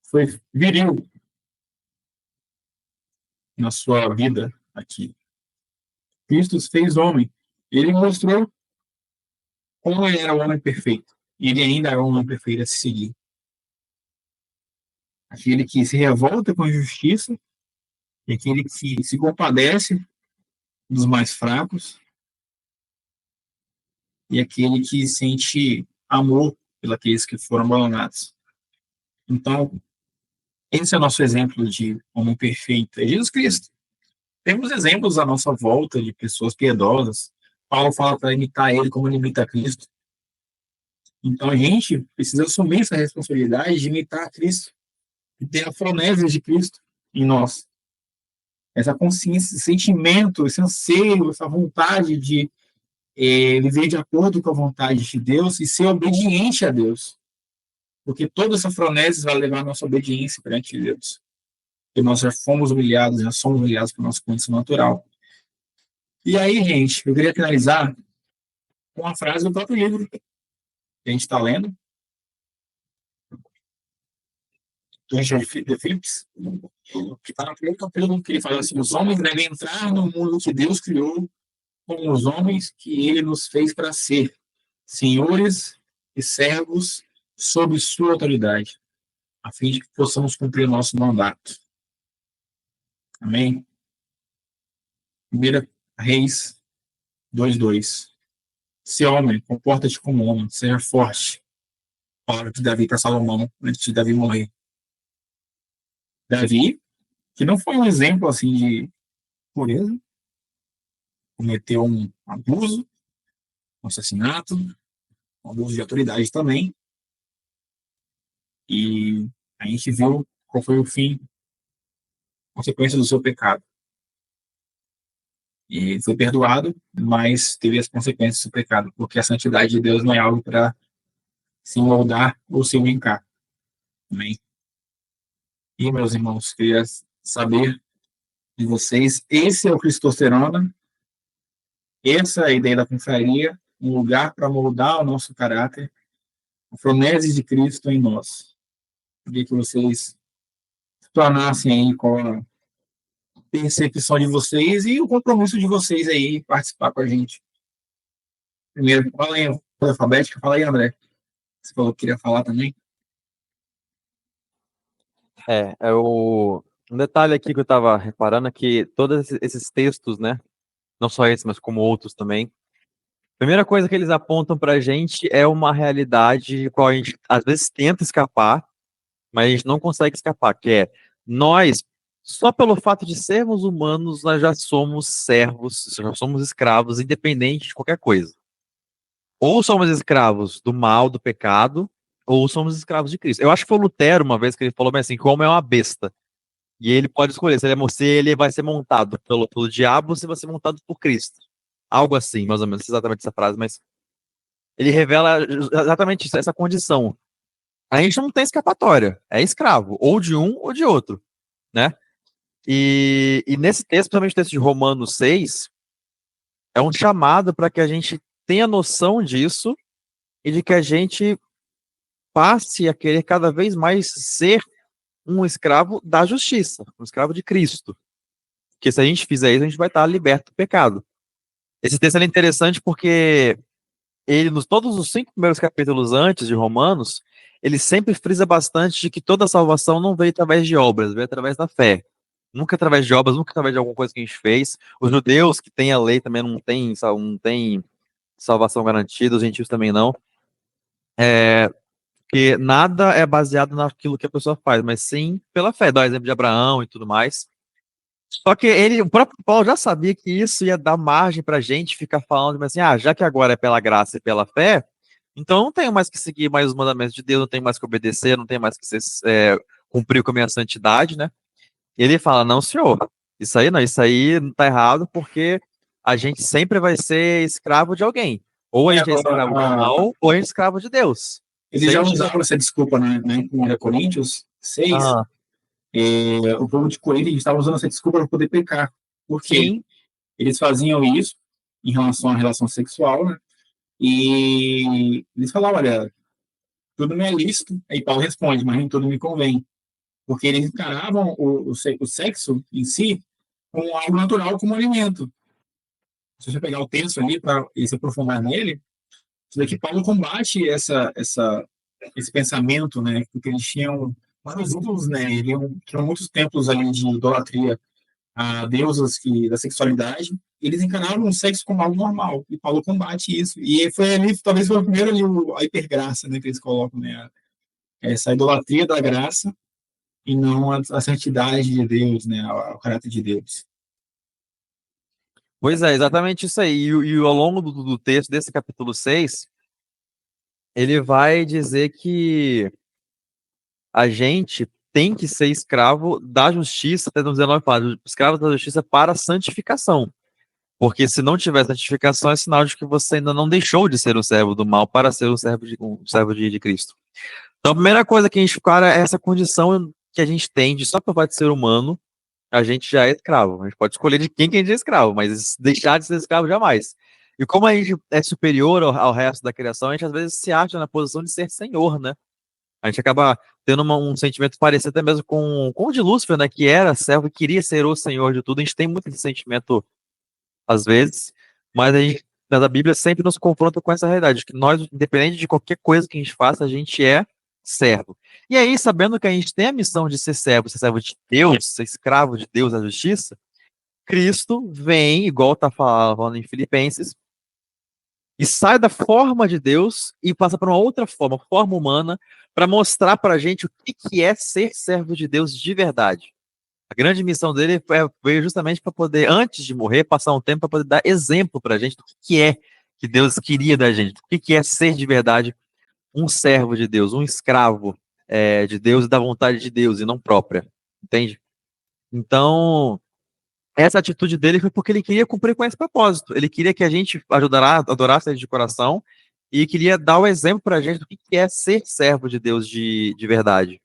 foi viril na sua vida aqui. Cristo se fez homem. Ele mostrou como ele era o homem perfeito. E ele ainda é o homem perfeito a se seguir. Aquele que se revolta com a injustiça, e aquele que se compadece dos mais fracos, e aquele que sente amor pelos que foram abandonados. Então, Esse é o nosso exemplo de homem perfeito, é Jesus Cristo. Temos exemplos à nossa volta de pessoas piedosas. Paulo fala para imitar ele como ele imita Cristo. Então a gente precisa assumir essa responsabilidade de imitar Cristo, de ter a fronese de Cristo em nós. Essa consciência, esse sentimento, esse anseio, essa vontade de viver de acordo com a vontade de Deus e ser obediente a Deus. Porque toda essa fronese vai levar a nossa obediência perante Deus. Porque nós já fomos humilhados, já somos humilhados por nossa condição natural. E aí, gente, eu queria finalizar com uma frase do próprio livro que a gente está lendo, do Richard Phillips, que está no primeiro capítulo, que ele fala assim: os homens devem entrar no mundo que Deus criou como os homens que ele nos fez para ser, senhores e servos sob sua autoridade, a fim de que possamos cumprir o nosso mandato. Amém? 1 Reis 2:2. Se homem, comporta-te como homem, seja forte. Palavra de Davi para Salomão, antes de Davi morrer. Davi, que não foi um exemplo assim de pureza, cometeu um abuso, um assassinato, um abuso de autoridade também. E a gente viu qual foi o fim, consequência do seu pecado. E ele foi perdoado, mas teve as consequências do seu pecado, porque a santidade de Deus não é algo para se moldar ou se brincar. Amém? E, meus irmãos, queria saber de vocês, esse é o Cristosterona, essa é a ideia da confraria, um lugar para moldar o nosso caráter, a fronese de Cristo em nós. Queria que vocês explanassem aí com a percepção de vocês e o compromisso de vocês aí participar com a gente. Primeiro, fala aí, alfabética, fala aí, André. Você falou que queria falar também.
Um detalhe aqui que eu estava reparando é que todos esses textos, né, não só esse, mas como outros também, a primeira coisa que eles apontam para a gente é uma realidade de qual a gente às vezes tenta escapar, mas a gente não consegue escapar, que é nós, só pelo fato de sermos humanos, nós já somos servos, já somos escravos, independente de qualquer coisa. Ou somos escravos do mal, do pecado, ou somos escravos de Cristo. Eu acho que foi o Lutero uma vez que ele falou assim, como é uma besta. E ele pode escolher se ele vai ser montado pelo diabo ou se vai ser montado por Cristo. Algo assim, mais ou menos, exatamente essa frase, mas ele revela exatamente isso, essa condição. A gente não tem escapatória, é escravo, ou de um ou de outro, né? E nesse texto, principalmente o texto de Romanos 6, é um chamado para que a gente tenha noção disso e de que a gente passe a querer cada vez mais ser um escravo da justiça, um escravo de Cristo. Porque se a gente fizer isso, a gente vai estar liberto do pecado. Esse texto é interessante porque ele, nos todos os 5 primeiros capítulos antes de Romanos, ele sempre frisa bastante de que toda a salvação não veio através de obras, veio através da fé. Nunca através de obras, nunca através de alguma coisa que a gente fez. Os judeus que têm a lei também não têm salvação garantida, os gentios também não. Porque nada é baseado naquilo que a pessoa faz, mas sim pela fé. Dá o exemplo de Abraão e tudo mais. Só que o próprio Paulo já sabia que isso ia dar margem pra gente ficar falando assim, já que agora é pela graça e pela fé, então eu não tenho mais que seguir mais os mandamentos de Deus, não tenho mais que obedecer, não tenho mais que cumprir com a minha santidade, né? E ele fala, não, senhor, isso aí não tá errado, porque a gente sempre vai ser escravo de alguém. Ou a gente é escravo do mal, ou a gente é escravo de Deus.
Ele já usaram essa desculpa, né? Em 1 Coríntios 6, o povo de Corinto estava usando essa desculpa para poder pecar. Porque eles faziam isso em relação à relação sexual, né? E eles falavam, olha, tudo me é lícito. Aí Paulo responde, mas nem tudo me convém. Porque eles encaravam o sexo em si como algo natural, como alimento. Se você pegar o texto ali para se aprofundar nele, isso daqui Paulo combate esse pensamento, né? Porque eles tinham vários ídolos, né? Tinham muitos templos ali de idolatria a deusas da sexualidade. Eles encaravam o sexo como algo normal. E Paulo combate isso. E foi ali, talvez foi o primeiro ali, a hipergraça, né? Que eles colocam, né? Essa idolatria da graça e não a santidade de Deus, né, o caráter de Deus.
Pois é, exatamente isso aí. E ao longo do texto desse capítulo 6, ele vai dizer que a gente tem que ser escravo da justiça, até no 19 fala, escravo da justiça para a santificação. Porque se não tiver santificação, é sinal de que você ainda não deixou de ser um servo do mal para ser um servo de Cristo. Então, a primeira coisa que a gente cara é essa condição que a gente tem de só pelo fato de ser humano, a gente já é escravo. A gente pode escolher de quem que a gente é escravo, mas deixar de ser escravo jamais. E como a gente é superior ao resto da criação, a gente às vezes se acha na posição de ser senhor, né? A gente acaba tendo um sentimento parecido até mesmo com o de Lúcifer, né? Que era servo e queria ser o senhor de tudo. A gente tem muito esse sentimento às vezes, mas a Bíblia sempre nos confronta com essa realidade, que nós, independente de qualquer coisa que a gente faça, a gente é servo. E aí, sabendo que a gente tem a missão de ser servo de Deus, ser escravo de Deus, da justiça, Cristo vem, igual está falando em Filipenses, e sai da forma de Deus e passa para uma outra forma humana, para mostrar para a gente o que é ser servo de Deus de verdade. A grande missão dele veio justamente para poder, antes de morrer, passar um tempo para poder dar exemplo para a gente do que é que Deus queria da gente, do que é ser de verdade um servo de Deus, um escravo de Deus e da vontade de Deus e não própria, entende? Então, essa atitude dele foi porque ele queria cumprir com esse propósito. Ele queria que a gente adorasse ele de coração e queria dar o exemplo para a gente do que é ser servo de Deus de verdade.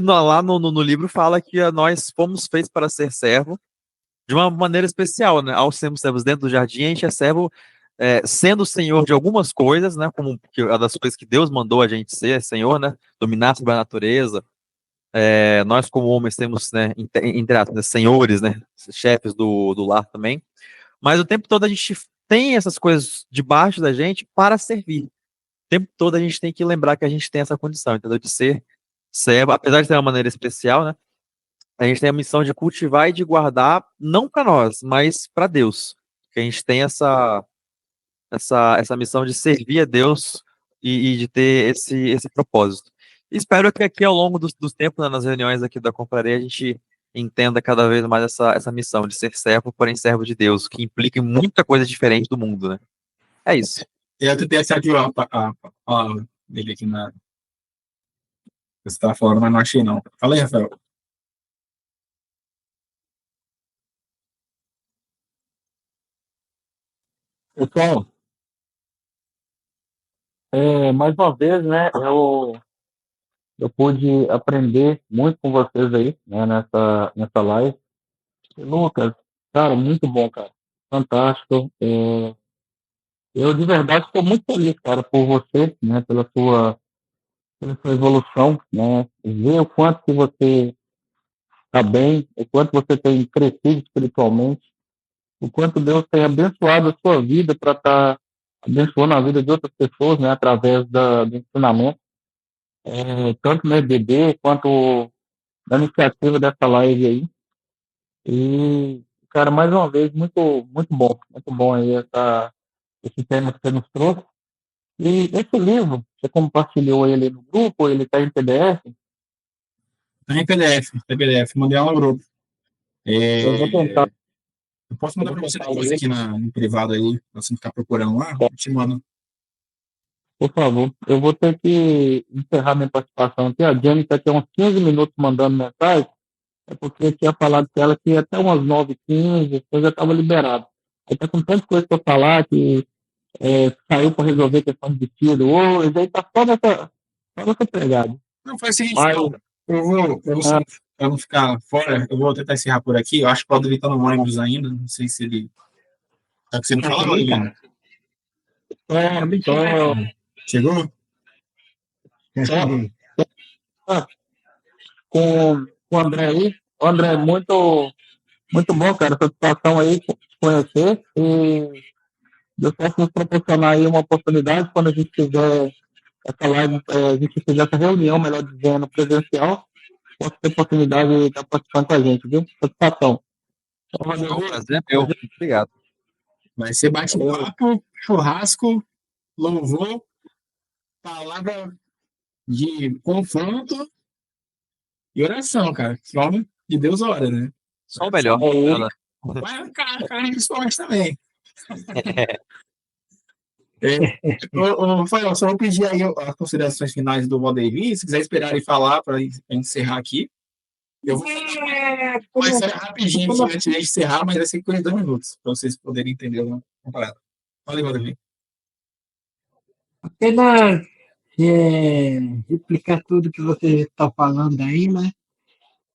Lá no livro fala que nós fomos feitos para ser servo de uma maneira especial, né? Ao sermos servos dentro do jardim, a gente é servo sendo senhor de algumas coisas, né? Como que uma das coisas que Deus mandou a gente ser, senhor, né? Dominar sobre a natureza. Nós, como homens, temos, né, entre aspas, né, senhores, né? Chefes do lar também. Mas o tempo todo a gente tem essas coisas debaixo da gente para servir. O tempo todo a gente tem que lembrar que a gente tem essa condição, entendeu? De ser servo, apesar de ter uma maneira especial, né? A gente tem a missão de cultivar e de guardar, não para nós, mas para Deus. Que a gente tem essa missão de servir a Deus e de ter esse propósito. Espero que aqui ao longo dos tempos, né, nas reuniões aqui da confraria, a gente entenda cada vez mais essa missão de ser servo, porém servo de Deus, que implica em muita coisa diferente do mundo, né? É isso.
Eu tentei ativar a palavra dele aqui na. Você estava falando, mas não achei, não. Fala aí, Rafael.
Pessoal, mais uma vez, né, eu pude aprender muito com vocês aí, né, nessa live. E, Lucas, cara, muito bom, cara. Fantástico. Eu, de verdade, estou muito feliz, cara, por você, né, pela sua evolução, né, ver o quanto que você está bem, o quanto você tem crescido espiritualmente, o quanto Deus tem abençoado a sua vida para estar abençoando a vida de outras pessoas, né, através do ensinamento, tanto no EBD quanto da iniciativa dessa live aí. E, cara, mais uma vez, muito bom aí esse tema que você nos trouxe. E esse livro, você compartilhou ele no grupo, ele está em PDF?
Tá em PDF, mandei lá no grupo.
Eu vou tentar.
Eu posso mandar para você depois aqui no privado aí, pra você não ficar procurando lá, eu te mando.
Por favor, eu vou ter que encerrar minha participação aqui. A Jenny está aqui há uns 15 minutos mandando mensagem, é porque eu tinha falado com ela que até umas 9h15 eu já estava liberado. Aí está com tanta coisa para falar que saiu para resolver questão de vestido hoje, aí está só nessa pegada.
Não, faz o seguinte,
Mas,
pra não ficar fora, eu vou tentar encerrar por aqui. Eu acho que o Claudio está no ônibus ainda, não sei se ele. Tá que você não fala, Liliana? Chegou?
com o André aí. O André, muito, muito bom, cara, essa situação aí, te conhecer. E Deus possa nos proporcionar aí uma oportunidade quando a gente fizer essa live, a gente fizer essa reunião, melhor dizendo, presencial, possa ter oportunidade de estar participando com a gente, viu? Satisfação.
Prazer é meu. Obrigado.
Vai ser bate-papo, churrasco, louvor, palavra de confronto E oração, cara. Que homem de Deus ora, né?
Só o melhor.
É ele.
Ela-
Mas, cara, principalmente também. Rafael, só vou pedir aí as considerações finais do Valdeir. Se quiser esperar ele falar para encerrar aqui. Eu vou vai ser rapidinho aqui antes de encerrar, mas vai ser coisa de 2 minutos, para vocês poderem entender uma parada. Valeu, Valdeir.
Apenas replicar tudo que você está falando aí, né?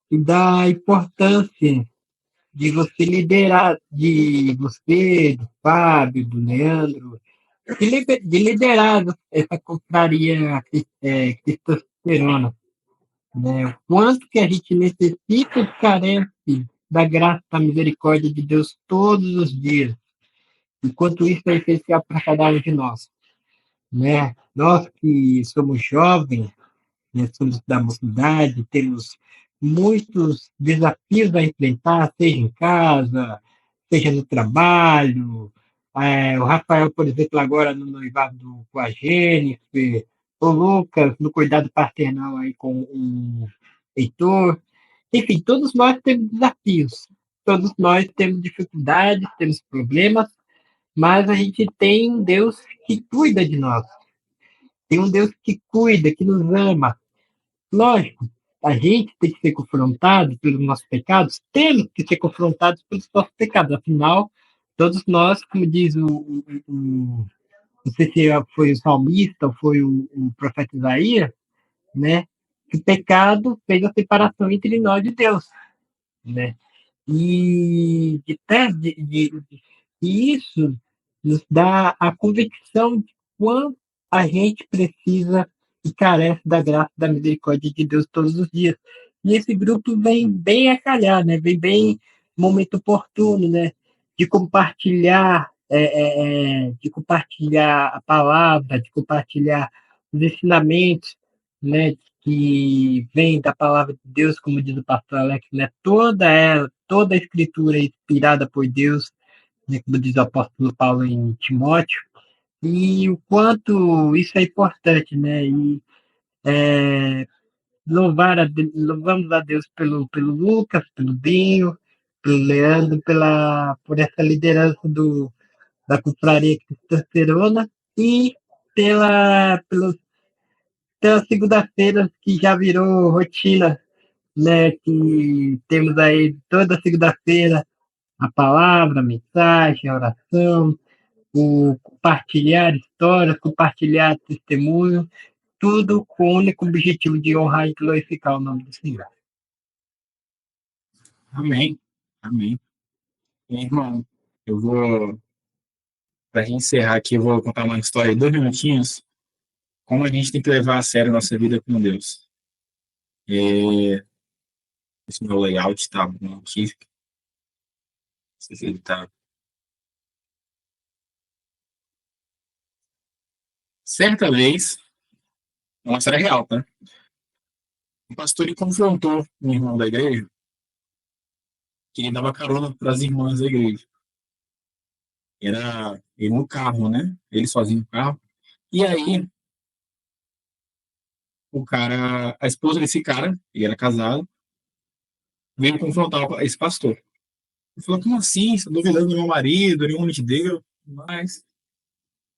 E da importância de você liderar, de você, do Fábio, do Leandro, de liderar essa confraria testosterona, né? O quanto que a gente necessita e carece da graça, da misericórdia de Deus todos os dias. Enquanto isso é essencial para cada um de nós, né? Nós que somos jovens, né, somos da mocidade, temos muitos desafios a enfrentar, seja em casa, seja no trabalho. O Rafael, por exemplo, agora no noivado com a Jennifer, o Lucas no cuidado paternal aí com o Heitor. Enfim, todos nós temos desafios, todos nós temos dificuldades, temos problemas, mas a gente tem um Deus que cuida de nós, tem um Deus que cuida, que nos ama. Lógico, a gente tem que ser confrontado pelos nossos pecados, temos que ser confrontados pelos nossos pecados, afinal, todos nós, como diz não sei se foi o salmista ou foi o profeta Isaías, né, que o pecado fez a separação entre nós e Deus, né, e isso nos dá a convicção de quanto a gente precisa e carece da graça e da misericórdia de Deus todos os dias. E esse grupo vem bem a calhar, né? Vem bem no momento oportuno, né? De compartilhar a palavra, de compartilhar os ensinamentos, né? Que vem da palavra de Deus, como diz o pastor Alex, né? Toda a escritura é inspirada por Deus, né? Como diz o apóstolo Paulo em Timóteo, e o quanto isso é importante, né? E louvamos a Deus pelo Lucas, pelo Binho, pelo Leandro, por essa liderança da confraria testosterona e pela segunda-feira que já virou rotina, né? Que temos aí toda segunda-feira a palavra, a mensagem, a oração, o compartilhar histórias, compartilhar testemunho, tudo com o único objetivo de honrar e glorificar o nome do Senhor.
Amém. Amém. E, irmão, eu vou, para encerrar aqui, eu vou contar uma história de 2 minutinhos, como a gente tem que levar a sério a nossa vida com Deus. Esse meu layout tá bom aqui. Não sei se ele tá. Certa vez, é uma história real, tá? O pastor ele confrontou um irmão da igreja que ele dava carona para as irmãs da igreja. Era ele no carro, né? Ele sozinho no carro. E aí, a esposa desse cara, ele era casado, veio confrontar esse pastor. Ele falou: como assim? Você está duvidando do meu marido, ele é um homem de Deus. Mas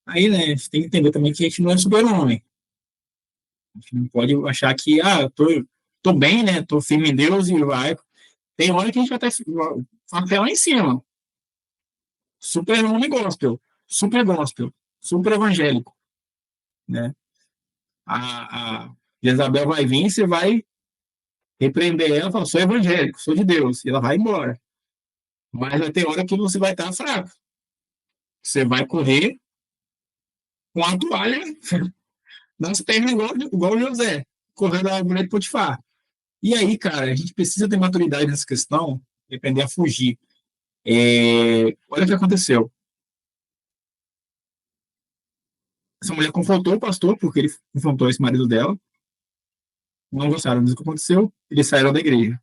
aí, né, a gente tem que entender também que a gente não é super-homem. A gente não pode achar que, tô bem, né? Tô firme em Deus e vai. Tem hora que a gente vai até lá em cima. Super homem gospel, super evangélico, né? A Jezabel vai vir, você vai repreender ela, fala: sou evangélico, sou de Deus, e ela vai embora. Mas vai ter hora que você vai estar fraco. Você vai correr com a toalha nas pernas igual José, correndo a mulher de Potifar. E aí, cara, a gente precisa ter maturidade nessa questão e aprender a fugir. Olha o que aconteceu. Essa mulher confrontou o pastor, porque ele confrontou esse marido dela. Não gostaram do que aconteceu, eles saíram da igreja.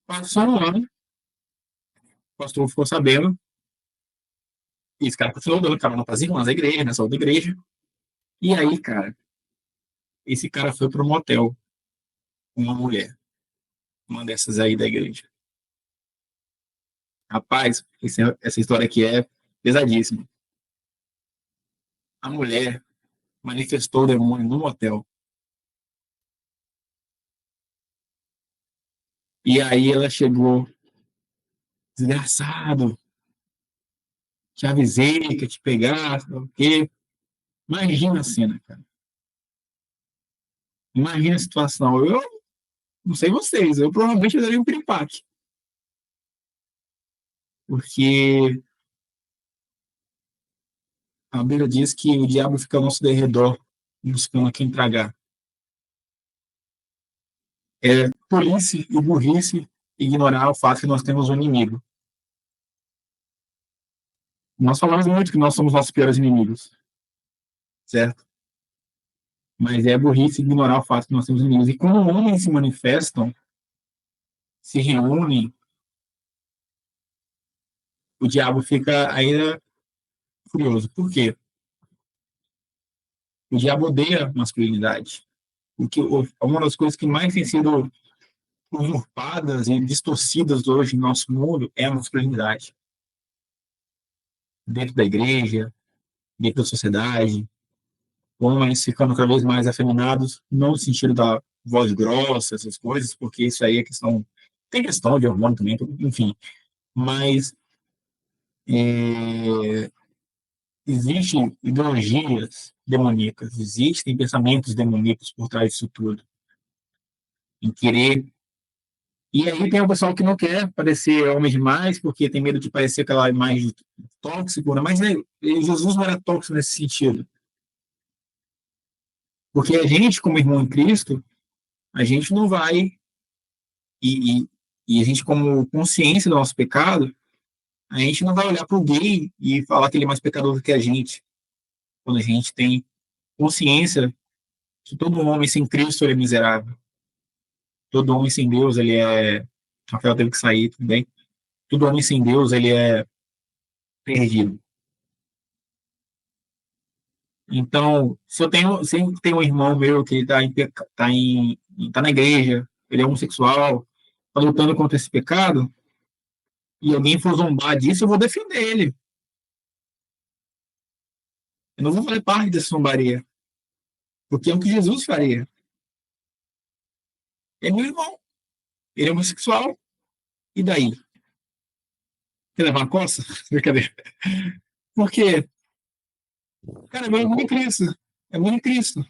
Passou um ano, o pastor ficou sabendo, e esse cara continuou dando carona para as irmãs da igreja, nessa outra igreja. E aí, cara, esse cara foi para um motel com uma mulher. uma dessas aí da igreja. Rapaz, essa história aqui é pesadíssima. A mulher manifestou o demônio no motel. E aí ela chegou, desgraçado, te avisei que ia te pegar, sei lá o quê. Imagina a cena, cara. Imagina a situação. Eu não sei vocês, eu provavelmente daria um piripaque. Porque a Bíblia diz que o diabo fica ao nosso derredor, buscando a quem tragar. É tolice e burrice ignorar o fato que nós temos um inimigo. Nós falamos muito que nós somos nossos piores inimigos, certo? Mas é burrice ignorar o fato que nós temos inimigos. E quando homens se manifestam, se reúnem, o diabo fica ainda furioso. Por quê? O diabo odeia a masculinidade. Uma das coisas que mais tem sido usurpadas e distorcidas hoje no nosso mundo é a masculinidade. Dentro da igreja, dentro da sociedade, homens ficando cada vez mais afeminados, não no sentido da voz grossa, essas coisas, porque isso aí é questão. Tem questão de hormônio também, enfim. Mas existem ideologias demoníacas, existem pensamentos demoníacos por trás disso tudo. Em querer. E aí tem o pessoal que não quer parecer homem demais, porque tem medo de parecer aquela imagem tóxica, mas Jesus não era tóxico nesse sentido. Porque a gente, como irmão em Cristo, a gente não vai, e a gente, como consciência do nosso pecado, a gente não vai olhar para o gay e falar que ele é mais pecador do que a gente. Quando a gente tem consciência que todo homem sem Cristo ele é miserável. Todo homem sem Deus, ele é... Rafael teve que sair, tudo bem. Todo homem sem Deus, ele é perdido. Então, se tem um irmão meu que está tá na igreja, ele é homossexual, está lutando contra esse pecado, e alguém for zombar disso, eu vou defender ele. Eu não vou fazer parte dessa zombaria, porque é o que Jesus faria. É meu irmão, ele é homossexual, e daí? Quer levar uma coça? Brincadeira. Por quê? Cara, é meu irmão em Cristo. É meu em Cristo.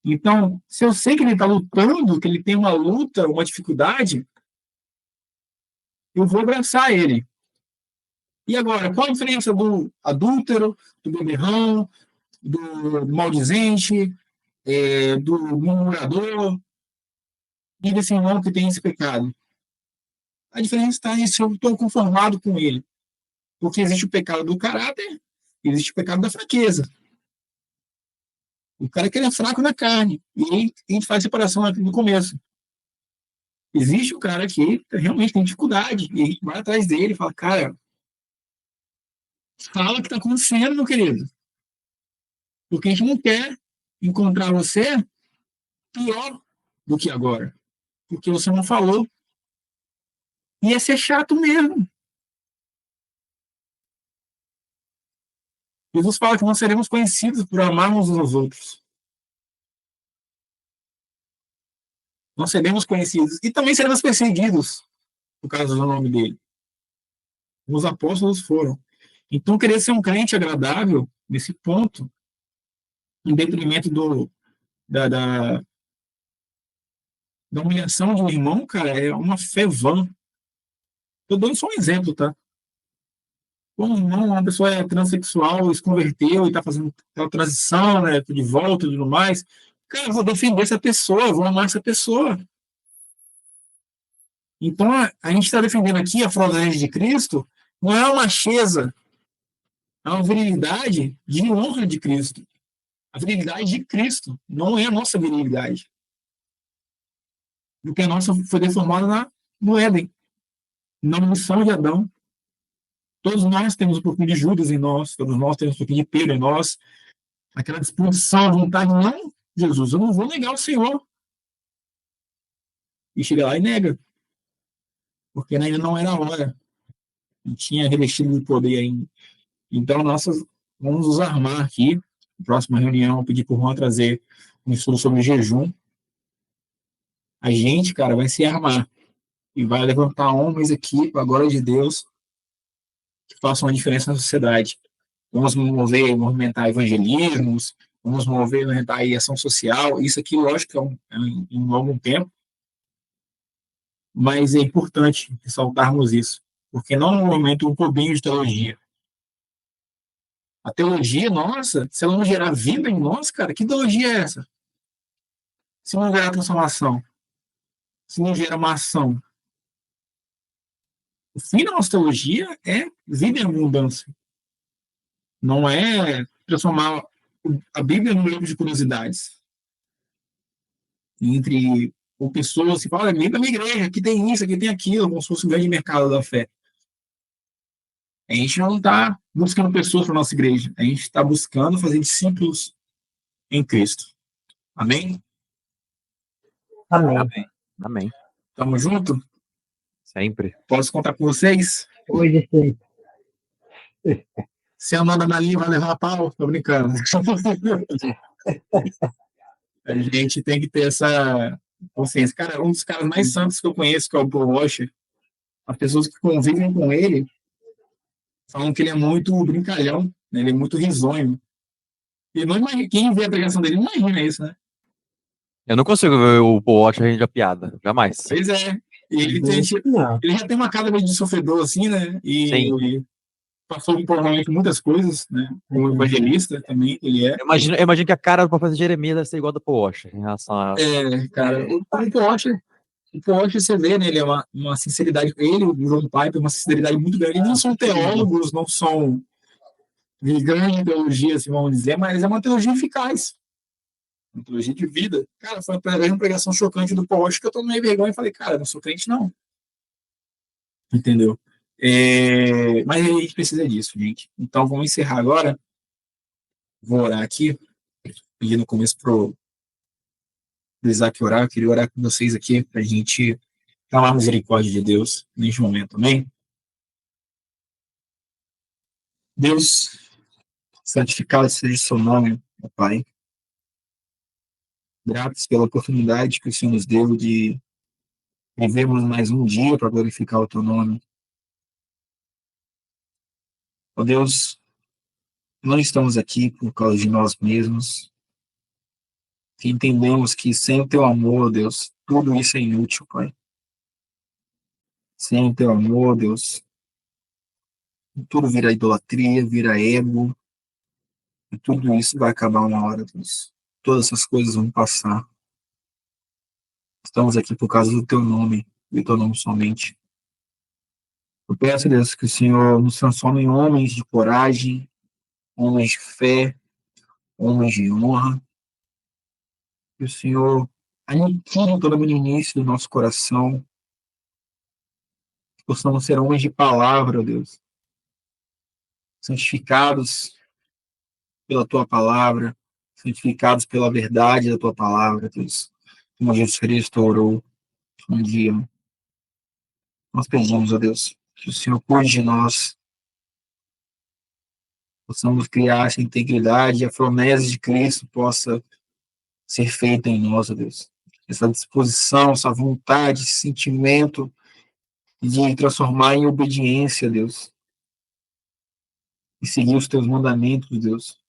Então, se eu sei que ele está lutando, que ele tem uma luta, uma dificuldade, eu vou abraçar ele. E agora, qual a diferença do adúltero, do beberrão, do maldizente, do murmurador e desse irmão que tem esse pecado? A diferença está em se eu estou conformado com ele. Porque existe o pecado do caráter, existe o pecado da fraqueza. O cara que ele é fraco na carne. E aí a gente faz separação no começo. Existe o cara que realmente tem dificuldade. E a gente vai atrás dele e fala, cara, fala o que está acontecendo, meu querido. Porque a gente não quer encontrar você pior do que agora. Porque você não falou. Ia ser chato mesmo. Jesus fala que nós seremos conhecidos por amarmos uns aos outros. Nós seremos conhecidos. E também seremos perseguidos por causa do nome dele. Os apóstolos foram. Então, querer ser um crente agradável nesse ponto, em detrimento da humilhação de um irmão, cara, é uma fé vã. Estou dando só um exemplo, tá? Como não, uma pessoa é transexual, se converteu e está fazendo aquela transição, né, de volta e tudo mais. Cara, eu vou defender essa pessoa, eu vou amar essa pessoa. Então, a gente está defendendo aqui a frontalidade de Cristo, não é uma macheza, é uma virilidade de honra de Cristo. A virilidade de Cristo não é a nossa virilidade. Porque a nossa foi deformada no Éden, na missão de Adão. Todos nós temos um pouquinho de Judas em nós, todos nós temos um pouquinho de Pedro em nós, aquela disposição, a vontade, não, Jesus, eu não vou negar o Senhor. e chega lá e nega, porque ainda não era a hora, não tinha revestido de poder ainda. Então, vamos nos armar aqui. Na próxima reunião, pedir para o Juan trazer um estudo sobre jejum. A gente, cara, vai se armar e vai levantar homens aqui, para a glória de Deus, que façam uma diferença na sociedade. Vamos movimentar evangelismos, vamos movimentar aí ação social. Isso aqui, lógico, em longo tempo, mas é importante ressaltarmos isso, porque não é um movimento um pouquinho de teologia. A teologia, nossa, se ela não gerar vida em nós, cara, que teologia é essa? Se não gerar transformação, se não gerar uma ação. O fim da nossa teologia é vida em abundância. Não é transformar a Bíblia num livro de curiosidades. Entre pessoas que falam, vem da minha igreja, aqui tem isso, aqui tem aquilo, como se fosse um grande mercado da fé. A gente não está buscando pessoas para a nossa igreja, a gente está buscando fazer discípulos em Cristo. Amém?
Amém.
Amém. Amém.
Tamo junto?
Sempre.
Posso contar com vocês?
Hoje sim.
Se a Amanda na linha vai levar a pau, tô brincando. A gente tem que ter essa consciência. Cara, um dos caras mais santos que eu conheço, que é o Paul Washer, as pessoas que convivem com ele falam que ele é muito brincalhão, né? Ele é muito risonho. E não imagina, quem vê a pregação dele não imagina isso, né?
Eu não consigo ver o Paul Washer rindo a piada. Jamais.
Pois é. E
Não.
ele já tem uma cara meio de sofredor, assim, né?
Sim.
E passou por provavelmente muitas coisas, né? Como evangelista também, ele é.
Eu imagino que a cara do professor Jeremias deve ser igual a do Paul Washer em relação a.
Cara, o Paul Washer, você vê, né? Ele é uma sinceridade. Ele, o John Piper, uma sinceridade muito grande. Eles não são teólogos, não são de grande teologia, assim, vamos dizer, mas é uma teologia eficaz. Uma teologia de vida. Cara, foi uma pregação chocante do Paul Washer que eu tomei vergonha e falei, cara, não sou crente, não. Entendeu? Mas a gente precisa disso, gente. Então, vamos encerrar agora. Vou orar aqui, pedir no começo pro Isaac orar. Eu queria orar com vocês aqui, para a gente clamar a misericórdia de Deus neste momento, amém? Deus, santificado seja o seu nome, meu Pai. Gratos pela oportunidade que o Senhor nos deu de vivermos mais um dia para glorificar o teu nome. Ó Deus, não estamos aqui por causa de nós mesmos. Entendemos que sem o teu amor, Deus, tudo isso é inútil, Pai. Sem o teu amor, Deus, tudo vira idolatria, vira ego, e tudo isso vai acabar uma hora, Deus. Todas essas coisas vão passar. Estamos aqui por causa do teu nome, do teu nome somente. Eu peço, Deus, que o Senhor nos transforme em homens de coragem, homens de fé, homens de honra. Que o Senhor aniquile toda a meninice do nosso coração. Que possamos ser homens de palavra, Deus. Santificados pela tua palavra, santificados pela verdade da tua palavra, Deus. Como Jesus Cristo orou um dia. Nós pedimos, ó Deus, que o Senhor cuide de nós, possamos criar essa integridade e a promessa de Cristo possa ser feita em nós, ó Deus. Essa disposição, essa vontade, esse sentimento de transformar em obediência, Deus. E seguir os teus mandamentos, Deus.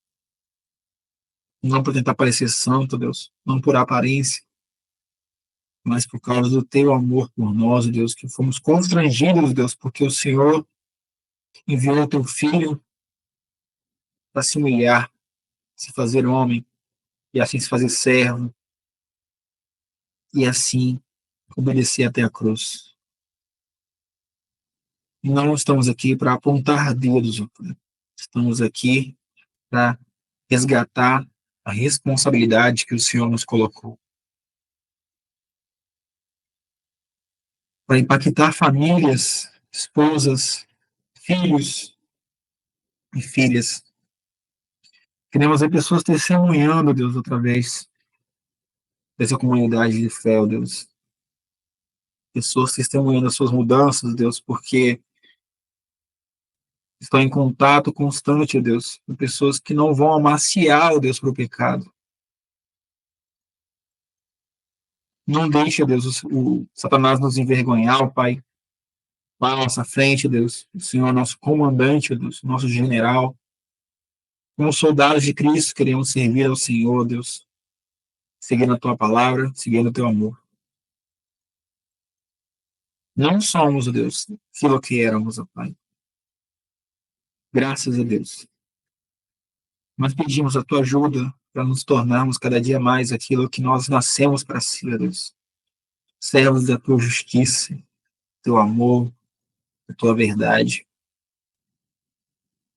Não por tentar parecer santo, Deus. Não por aparência. Mas por causa do teu amor por nós, Deus, que fomos constrangidos, Deus, porque o Senhor enviou o teu Filho para se humilhar, se fazer homem, e assim se fazer servo, e assim obedecer até a cruz. Não estamos aqui para apontar dedos, estamos aqui para resgatar a responsabilidade que o Senhor nos colocou. Para impactar famílias, esposas, filhos e filhas. Queremos ver pessoas testemunhando, Deus, através dessa comunidade de fé, Deus. pessoas testemunhando as suas mudanças, Deus, porque estão em contato constante, Deus, com pessoas que não vão amaciar, Deus, para o pecado. Não deixa, Deus, o Satanás nos envergonhar, Pai. Vai à nossa frente, Deus. O Senhor é nosso comandante, Deus, nosso general. Como soldados de Cristo, queremos servir ao Senhor, Deus, seguindo a Tua palavra, seguindo o Teu amor. Não somos, Deus, aquilo que éramos, ó Pai. Graças a Deus. Mas pedimos a Tua ajuda para nos tornarmos cada dia mais aquilo que nós nascemos para ser, Deus. Servos da Tua justiça, Teu amor, da Tua verdade.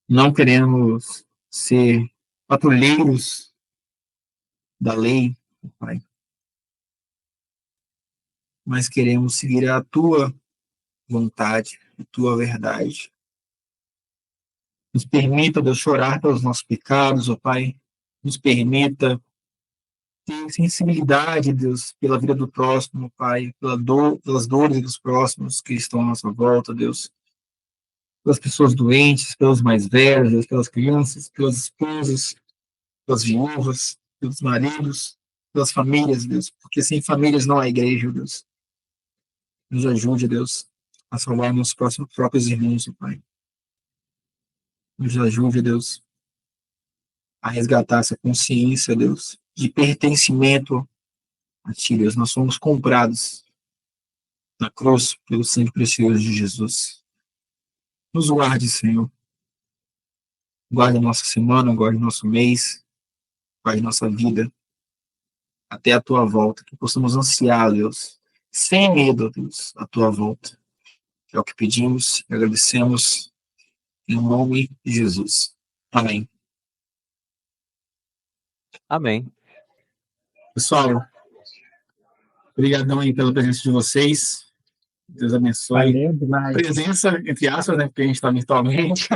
Não queremos ser patrulheiros da lei, ó Pai, mas queremos seguir a Tua vontade, a Tua verdade. Nos permita, Deus, chorar pelos nossos pecados, ó Pai. Nos permita ter sensibilidade, Deus, pela vida do próximo, Pai, pelas dores dos próximos que estão à nossa volta, Deus. Pelas pessoas doentes, pelos mais velhos, Deus, pelas crianças, pelas esposas, pelas viúvas, pelos maridos, pelas famílias, Deus. Porque sem famílias não há igreja, Deus. Nos ajude, Deus, a salvar nossos próprios irmãos, ó Pai. Nos ajude, Deus, a resgatar essa consciência, Deus, de pertencimento a Ti, Deus. Nós somos comprados na cruz pelo sangue precioso de Jesus. Nos guarde, Senhor. Guarde nossa semana, guarde nosso mês, guarde nossa vida, até a Tua volta, que possamos ansiar, Deus, sem medo, Deus, a Tua volta. É o que pedimos e agradecemos em nome de Jesus. Amém.
Amém.
Pessoal, obrigadão aí pela presença de vocês. Deus abençoe.
Valeu demais.
Presença, entre aspas, né? Porque a gente está virtualmente.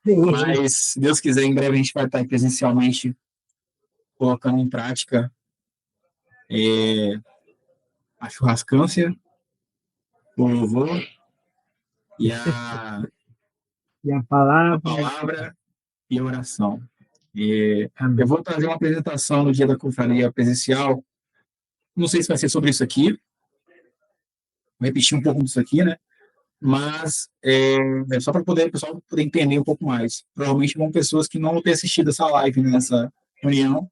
Mas, se Deus quiser, em breve a gente vai estar presencialmente colocando em prática a churrascância, o louvor e a
E a palavra.
palavra e a oração. Eu vou trazer uma apresentação no dia da confraria presencial. Não sei se vai ser sobre isso aqui. Vou repetir um pouco disso aqui, né? Mas é só para o pessoal poder entender um pouco mais. Provavelmente vão pessoas que não vão ter assistido essa live, né, nessa reunião,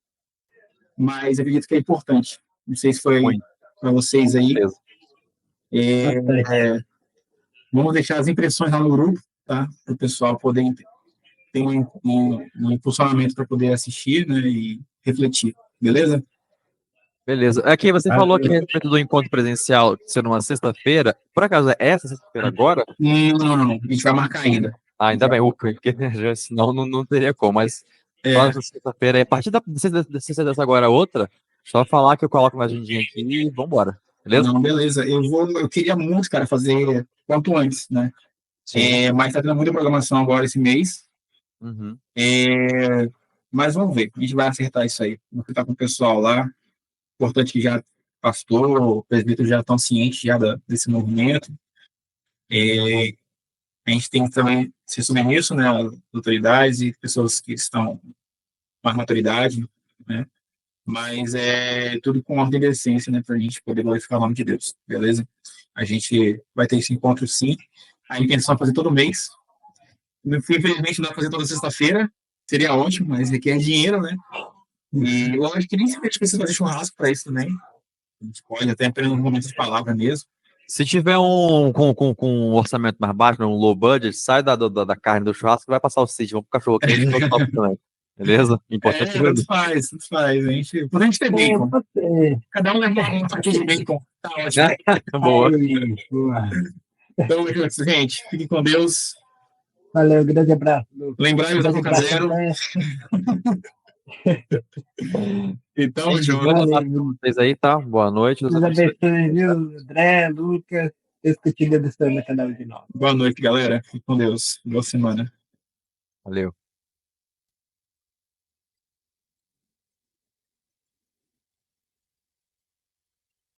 mas acredito que é importante. Não sei se foi para vocês aí. Vamos deixar as impressões lá no grupo, tá? Para o pessoal poder ter um impulsionamento para poder assistir, né, e refletir. Beleza?
Beleza. Aqui você falou que a respeito do encontro presencial ser numa sexta-feira. Por acaso é essa sexta-feira agora?
Não. A gente vai marcar ainda.
Ah, ainda bem, porque senão não teria como. Mas próxima sexta-feira, a partir da sexta dessa agora outra, só falar que eu coloco mais um dia aqui e vambora. Beleza?
Não, beleza. Eu queria muito, cara, fazer quanto antes, né? Mas tá tendo muita programação agora esse mês.
Uhum.
Mas vamos ver. A gente vai acertar isso aí. Vamos estar com o pessoal lá. Importante que já pastor, o presbítero já estão cientes já desse movimento. A gente tem que também se submisso, né, às autoridades e pessoas que estão com mais maturidade, né? Mas é tudo com ordem e decência, né, para a gente poder glorificar o nome de Deus, beleza? A gente vai ter esse encontro sim. A intenção é fazer todo mês. Infelizmente não dá para fazer toda sexta-feira, seria ótimo, mas requer dinheiro, né? E eu acho que nem sempre a gente precisa fazer churrasco para isso também. A gente pode até aprender um momento de palavra mesmo.
Se tiver com um orçamento mais baixo, um low budget, sai da carne do churrasco e vai passar o sítio. Vamos pro cachorro quente também. Beleza? Importante
tanto faz. Por a gente ter bacon. Cada um leva um fatia de bacon. Tá ótimo.
Boa.
Então, gente, fiquem com Deus.
Valeu, grande abraço.
Lembrar de usar Coca Zero. Então,
junto. Vocês aí, tá? Boa noite.
Deus abençoe, viu? André, Lucas, Deus continue abençoando a cada um de nós.
Boa noite, galera. Fique com Deus. Boa semana.
Valeu.